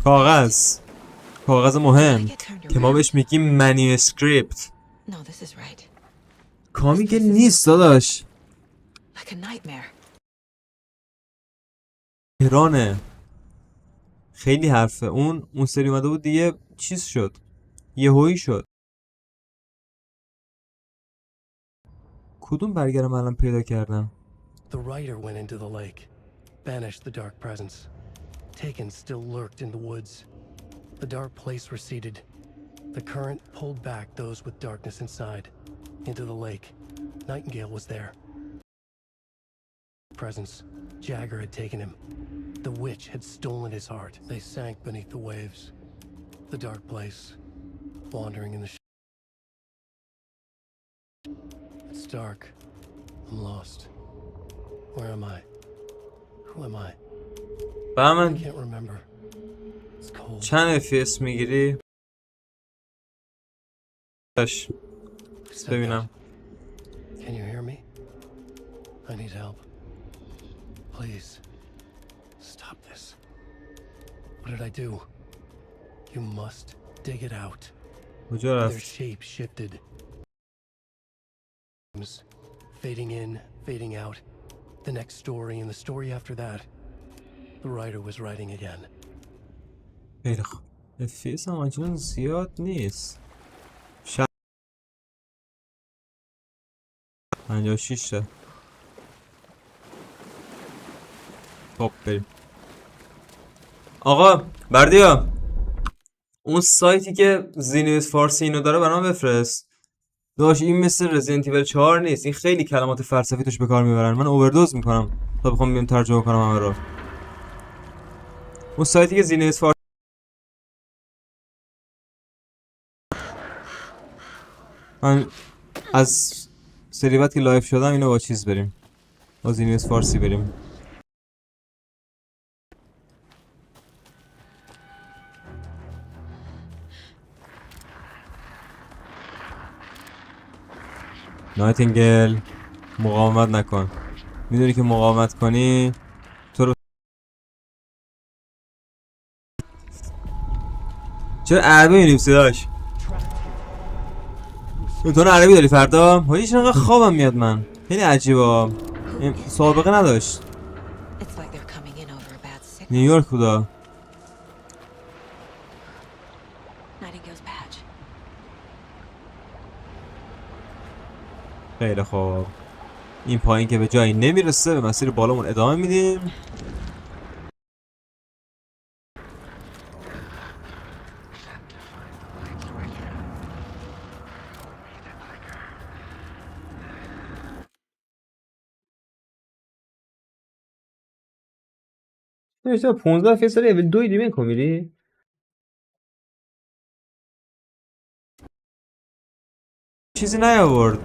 کاغذ مهم که ما بهش میگیم منیوسکریپت. کامی که نیست داداش. ایرانه. خیلی حرفه. اون سری اومده بود دیگه چیز شد. یهویی شد. کدوم برگرم الان پیدا کردم؟ The writer went into the lake, banished the dark presence. Taken still lurked in the woods. The dark place receded. The current pulled back those with darkness inside into the lake. Nightingale was there. Presence. Jagger had taken him. The witch had stolen his heart. They sank beneath the waves. The dark place, wandering in the It's dark. I'm lost. Where am I? Who am I? بهمن I can't remember. It's cold. چند FPS میگیری؟ باش ببینم. Can you hear me? I need help. Please. Stop this. What did I do? You must dig it out. کجا Their رفت؟ shape shifted. Fading in, fading out. The next story and the story after that. The writer was writing again. خیلی خوب. FPS هم آنچنان زیاد نیست. 56 تا. خب بریم. آقا بردیا اون سایتی که زینویس فارسی اینو داره برام بفرست. داش این مثل رزیدنت ایول 4 نیست. این خیلی کلمات فلسفی توش به کار میبرن. من اووردوز میکنم تا بخوام بیام ترجمه کنم همه رو. اون سایتی که زینویس فارسی من از سری بعد که لایو شدم اینو با چیز بریم. با زینویس فارسی بریم. نایتینگل مقاومت نکن. میدونی که مقاومت کنی تو رو چرا عربی می‌نویسی داش؟ تو عربی داری فردا؟ حاجی چرا خوابم میاد من. خیلی عجیبه. سابقه نداشت. نیویورک بودا. خیلی خوب. این پایین که به جایی نمیرسه به مسیر بالامون ادامه میدیم. نمیشه 15 فیصد اول 2 دیمه کن میری؟ چیزی نیاورد.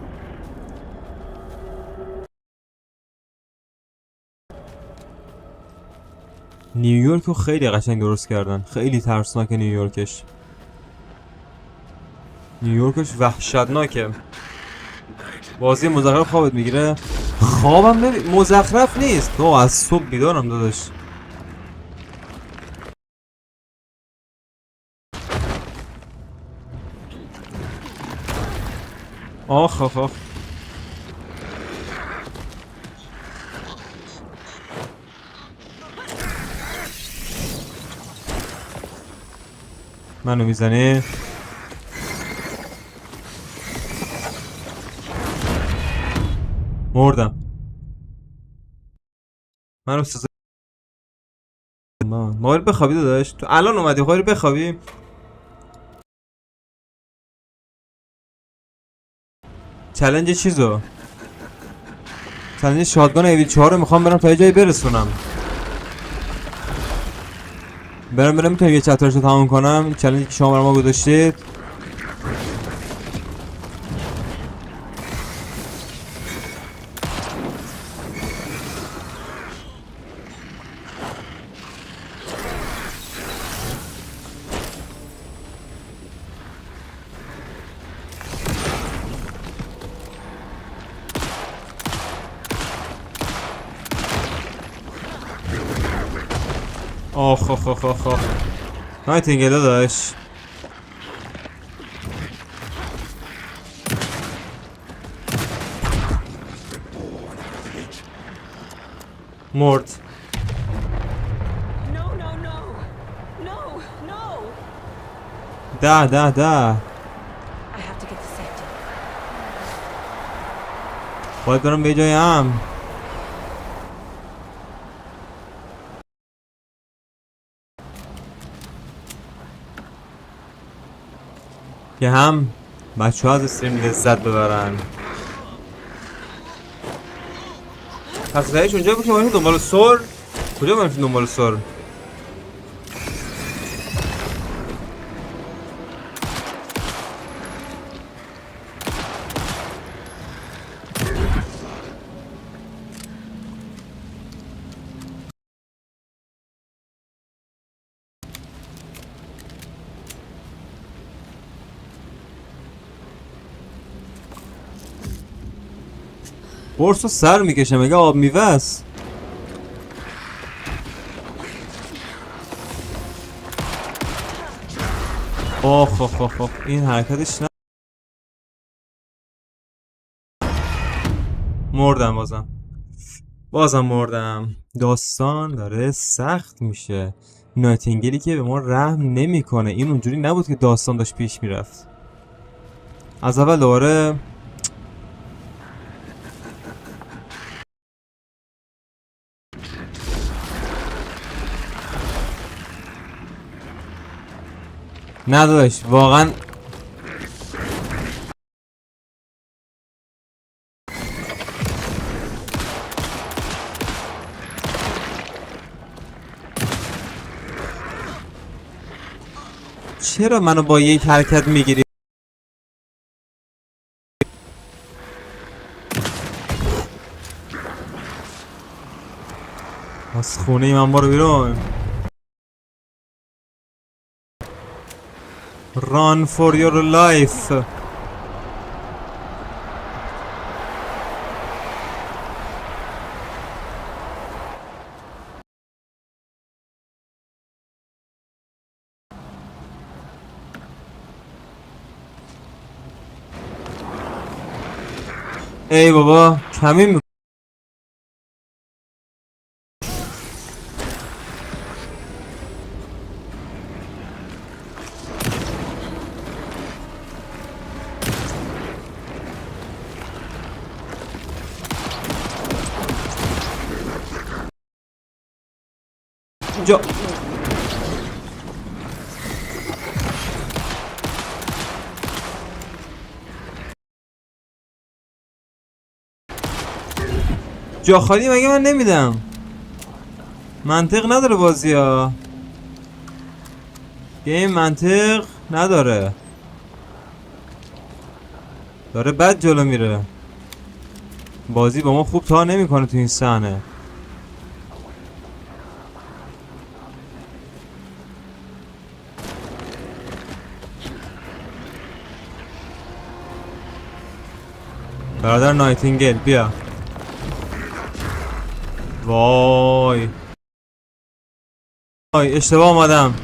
نیویورک رو خیلی قشنگ درست کردن. خیلی ترسناک نیویورکش. نیویورکش وحشتناکه. بازی مزخرف خوابت میگیره. خوابم مزخرف نیست. از صبح بیدارم داداش. آخ آخ آخ. منو میزنه. مردم. منو سزا. ما بخوابی داداش. تو الان اومدی خواهی بخوابی. چالش چیزو، چالش شاتگان ایوی 4 رو میخوام برم تا یه جایی برسونم. برم میتونم یه چپترش رو تموم کنم. چالشی که شما برای ما گذاشتید. آخ آخ آخ آخ آخ نایتینگل داداش. مرد. ده باید برم به جای هم. که هم بچه ها از استریم لذت ببرن. پس رایش اونجا بود که ما دنبال سر. کجا ما دنبال سر؟ برسو سر میکشه مگه آب میوه است؟ آخ آخ آخ آخ این حرکتش نه. مردم بازم مردم. داستان داره سخت میشه. نایتینگلی که به ما رحم نمیکنه. این اونجوری نبود که داستان داشت پیش میرفت. از اول دوباره نداشت واقعا. چرا منو با یک حرکت میگیری؟ از خونه من برو بیرون. Run for your life. ای بابا کمی جا جا خالی مگه من نمیدم؟ منطق نداره بازی ها. گیم منطق نداره. داره بد جلو میره. بازی با ما خوب تا نمیکنه تو این صحنه. برادر نایتینگل بیا. وای اشتباه آمدم.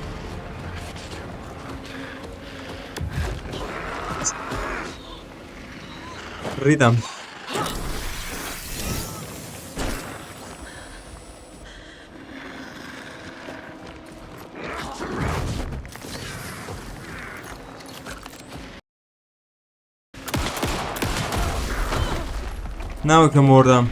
ریدم. نه که مردم.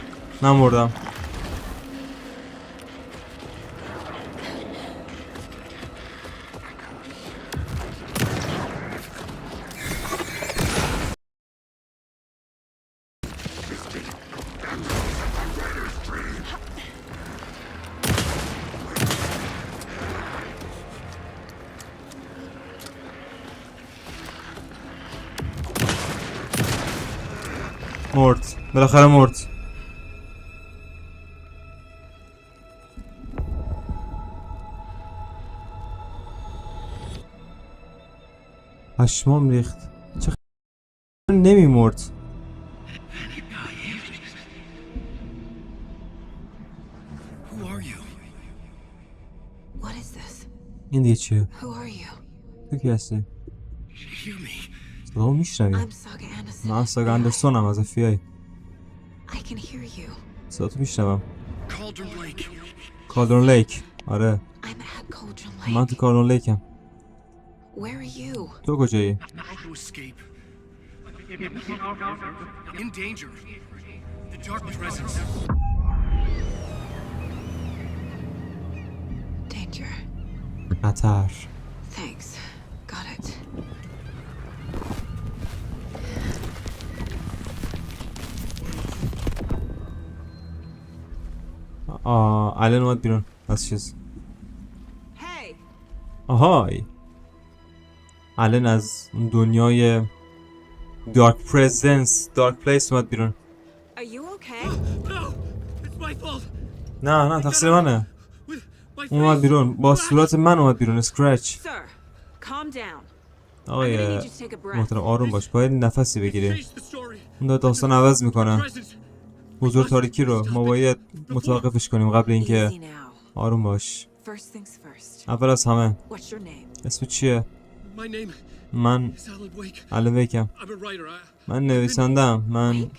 مرد. بالاخره مرد. پشمام ریخت. چه نمی مرد. این دیگه چیه؟ تو کی هستی؟ صدا میشنوی؟ من ساگا اندرسونم از FBI. صدا تو میشنوم. کالدرون لیک. آره من تو کالدرون لیکم. تو کجایی؟ خطر. الان اومد بیرون از چیز. آهای الان از دنیای دارک پرزنس دارک پلیس اومد بیرون. نه تقصیر منه. اومد بیرون با صورت من اومد بیرون. اسکرچ. آقای محترم آروم باش. باید نفسی بگیری. اون داستان عوض میکنه. حضور تاریکی رو ما باید متوقفش کنیم قبل اینکه. آروم باش. اول از همه اسم چیه؟ من آلن ویکم. من نویسندم. من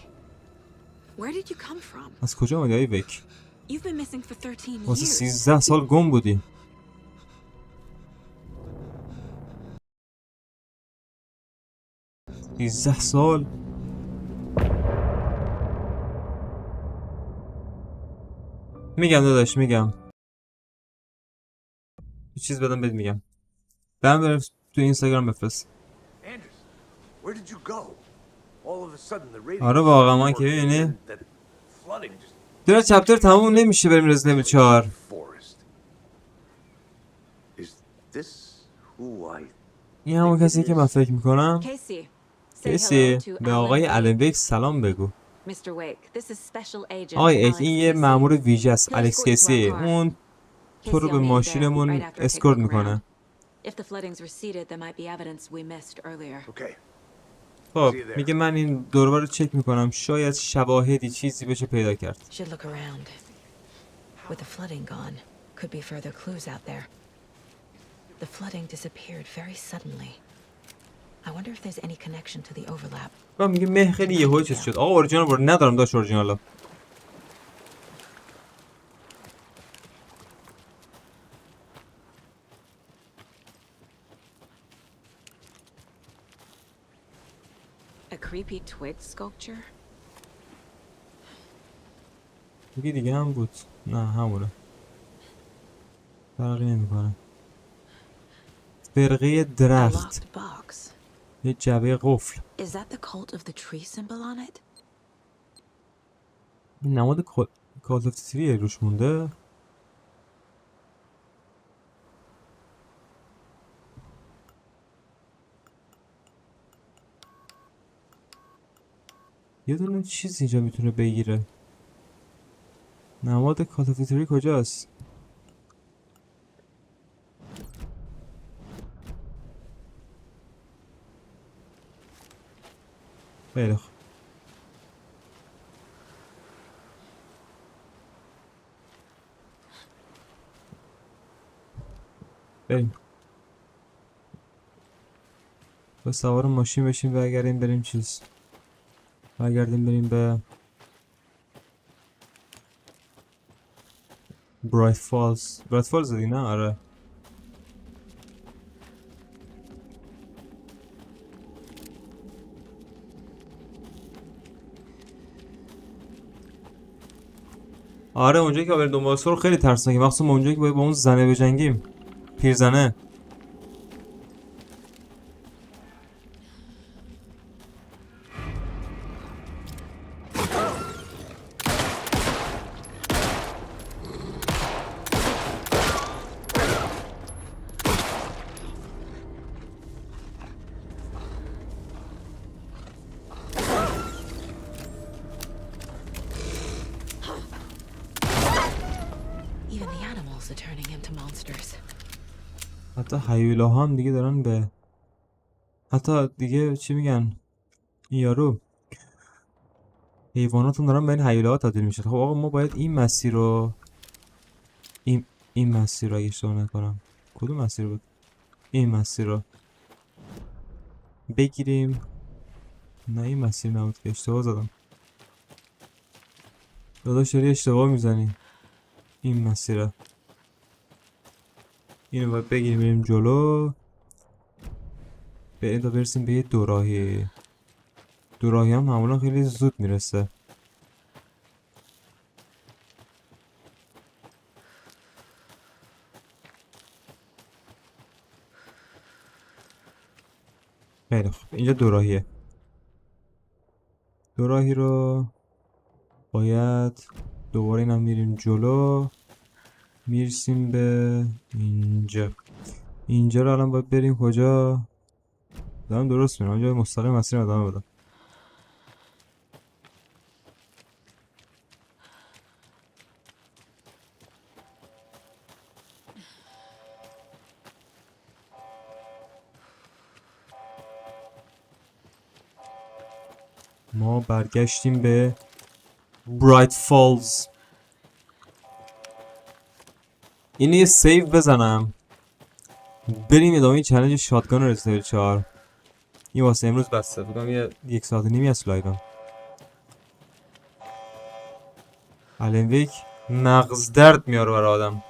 از کجا اومدی آقای ویک؟ واسه 13 سال گم بودی. سیزده سال. میگم داداش میگم. یه چیز بدم بهت میگم. بریم تو اینستاگرام بفرست. آره واقعا من که ببینی دیگه چپتر تموم نمیشه. بریم رزیدنت ایول 4. این همون کسی که من فکر میکنم. کیسی به آقای آلن ویک سلام بگو. آقای ایک این یه مأمور ویژه است. الکس کیسی. اون تو رو به ماشینمون اسکورت میکنه. خب میگه من این دوربر رو چک میکنم. شاید شواهدی چیزی بشه پیدا کرد. میگه مه خیلی یهویی چیز شد. آقا اورجینال برو. ندارم داشت اورجینالا. Creepy twig sculpture? دیگه هم بود. نه همونه. فرقی نمیکنه. فرقه درخت. یه جعبه قفل. این نماد کالت اف تری روش مونده. یه دونه چیز اینجا میتونه بگیره. نماد کالت اف تری کجاست؟ خیلی خوب. بریم. با سوار ماشین بشیم برگردیم بریم چیز. برگردیم بریم به برایت فالز. برایت فالز دیگه نه؟ آره. آره اونجایی که بریم دنبال سر خیلی ترسناکه. مخصوصا اونجایی که باید با اون زنه بجنگیم. پیرزنه. حتی هیولاها هم دیگه دارن به حتی دیگه چی میگن این یارو حیواناتون دارن به این هیولاها تبدیل میشه. خب آقا ما باید این مسیر رو این مسیر رو اگه اشتباه نکنم کدوم مسیر بود این مسیر رو بگیریم. نه این مسیر نبود که اشتباه زدم. داداش داری اشتباه میزنی. این مسیره اینو باید بگیریم بریم جلو بریم تا برسیم به یه دوراهی. دوراهی هم معمولا خیلی زود میرسه. خیلی خوب اینجا دوراهیه. دوراهی رو باید دوباره اینم میریم جلو میرسیم به اینجا رو الان باید بریم کجا دارم درست میرم اینجا مستقیم مسیر ادامه بدم. ما برگشتیم به برایت فالز. اینو یه سیو بزنم بریم ادامه چالش شاتگان رزیدنت 4. این واسه امروز بسته بگم یه 1 ساعت و نیمی از لایوم. الان ویک مغز درد میاره برای آدم.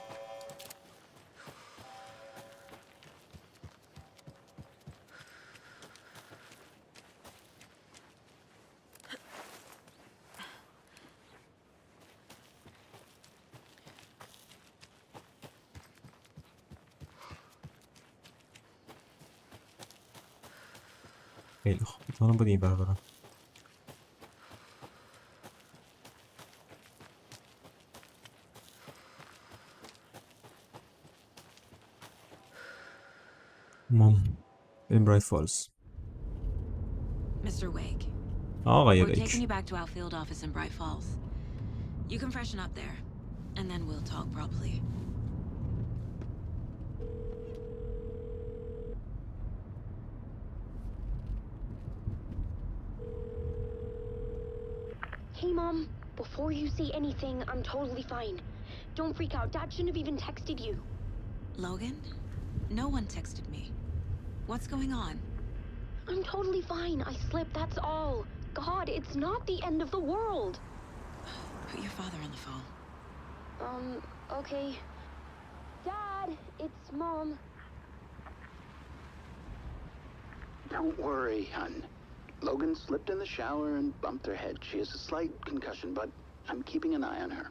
خیلی خوب میتونم باید این برم. مام بریم برایت فالز. Mr. Wake. آقای We're ویک. taking you back to our field office in Bright Falls. You can freshen up there, and then we'll talk properly. Hey, Mom. Before you say anything, I'm totally fine. Don't freak out. Dad shouldn't have even texted you. Logan? No one texted me. What's going on? I'm totally fine. I slipped, that's all. God, it's not the end of the world. Put your father on the phone. Okay. Dad, it's Mom. Don't worry, hon. Logan slipped in the shower and bumped her head. She has a slight concussion, but I'm keeping an eye on her.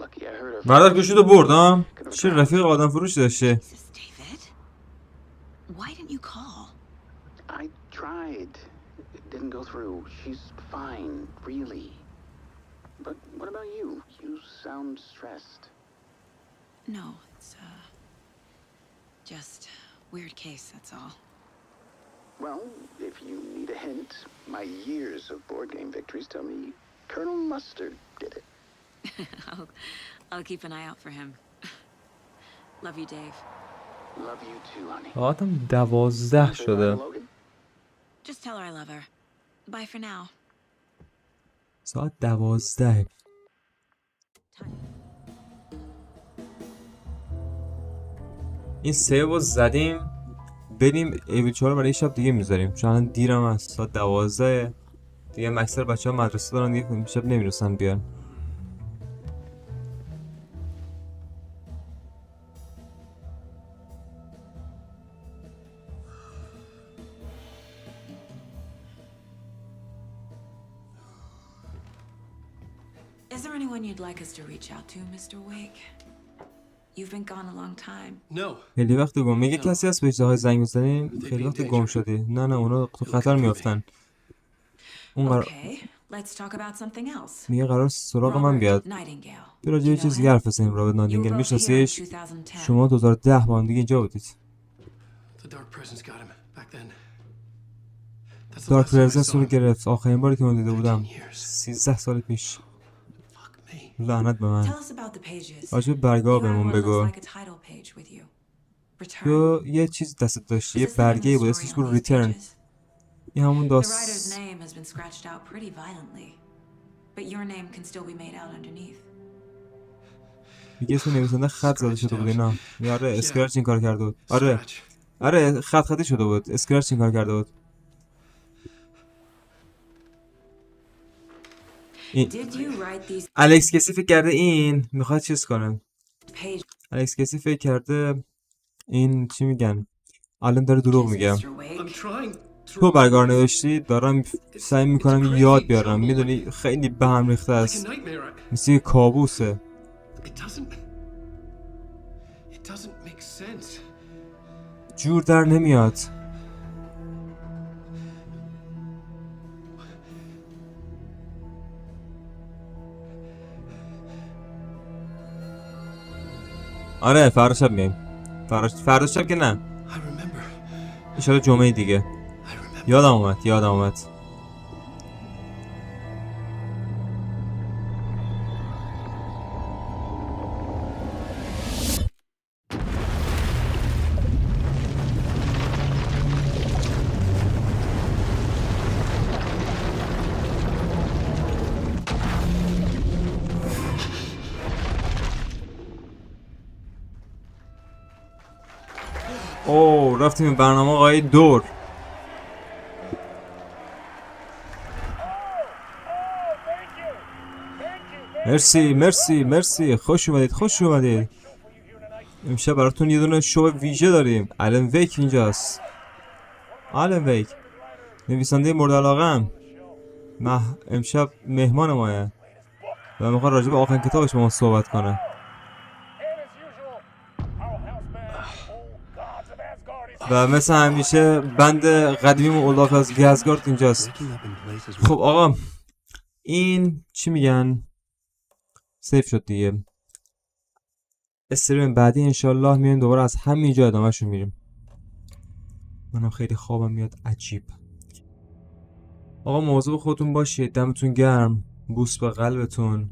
Lucky I heard her. بردار گوشیتو برد ها. چه رفیق آدم فروش داشته. Why didn't you call? I tried. It didn't go through. She's fine, really. But what about you? You sound stressed. No, it's just weird case, that's all. Well, if you need a hint, my years of board game victories tell me Colonel Mustard did it. I'll keep an eye out for him. Love you, Dave. Love you too, honey. آدم 12 شده. Just tell her I love her. Bye for now. ساعت 12. این سیو رو زدیم بریم ایویل 4 رو برای شب دیگه میذاریم چون الان دیرم هست. ساعت 12 دیگه اکثر بچه ها مدرسه دارن دیگه شب نمیرسن بیان. Is there anyone you'd like us to reach out to, Mr. Wake? You've been gone a long time. No. خیلی وقت گم میگه کسی هست بهش های زنگ بزنیم خیلی وقت گم شدی. نه اونا تو خطر میافتن. اون Okay, let's talk about something else. میگه قرار سراغ من بیاد. بیا راجع به چیز دیگه حرف بزنیم. رابرت نایتینگل میشناسیش؟ شما 2010 با هم دیگه اینجا بودید. دارک پرزنس رو گرفت. آخرین باری که من دیده بودم 13 سال پیش. لعنت به من. راجع به برگاه بهمون بگو. تو یه چیز دستت داشتی، یه برگه بود اسمش بود ریترن. این همون The داست writer's name has been scratched out pretty violently, but your name can still be made out underneath. میگه اسم نویسنده خط زده شده بود اینا. آره اسکرچ این کار کرده بود. آره خطی شده بود. اسکرچ این کار کرده بود. الکس کسی فکر کرده این میخواد چیز کنه. الکس کسی فکر کرده این چی میگن؟ الان داره دروغ میگه. تو برگار نوشتی، دارم سعی میکنم یاد بیارم. میدونی خیلی به هم ریخته است. مثل کابوسه. جور در نمیاد. آره فردا شب میایم. فردا شب که نه. انشالله جمعه دیگه. یادم اومد. اوه رفتیم برنامه آقای دور. مرسی خوش اومدید. امشب براتون یه دونه شو ویژه داریم. آلن ویک اینجاست. آلن ویک نویسنده مورد علاقه‌ام امشب مهمان ماه و میخواد راجع به آخرین کتابش با ما صحبت کنه. و مثل همیشه بند قدیمی اولداف از گزگارد اینجاست. خب آقا این چی میگن؟ سیف شد دیگه. استریم بعدی انشالله میریم دوباره از همینجا ادامهشو میریم. منم خیلی خوابم میاد عجیب. آقا مواظب خودتون باشید. دمتون گرم. بوس به قلبتون.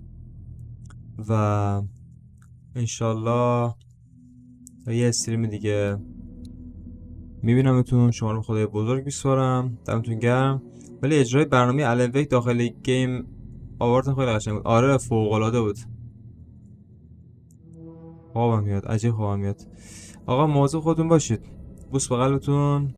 و انشالله تا یه استریم دیگه میبینمتون. شما رو خدای بزرگ میسپارم. دمتون گرم. ولی اجرای برنامه آلن ویک داخل گیم آوردن خیلی قشنگ بود. آره فوق العاده بود. خوابم میاد. عجیب خوابم میاد. آقا مواظب خودتون باشید. بوس به قلبتون.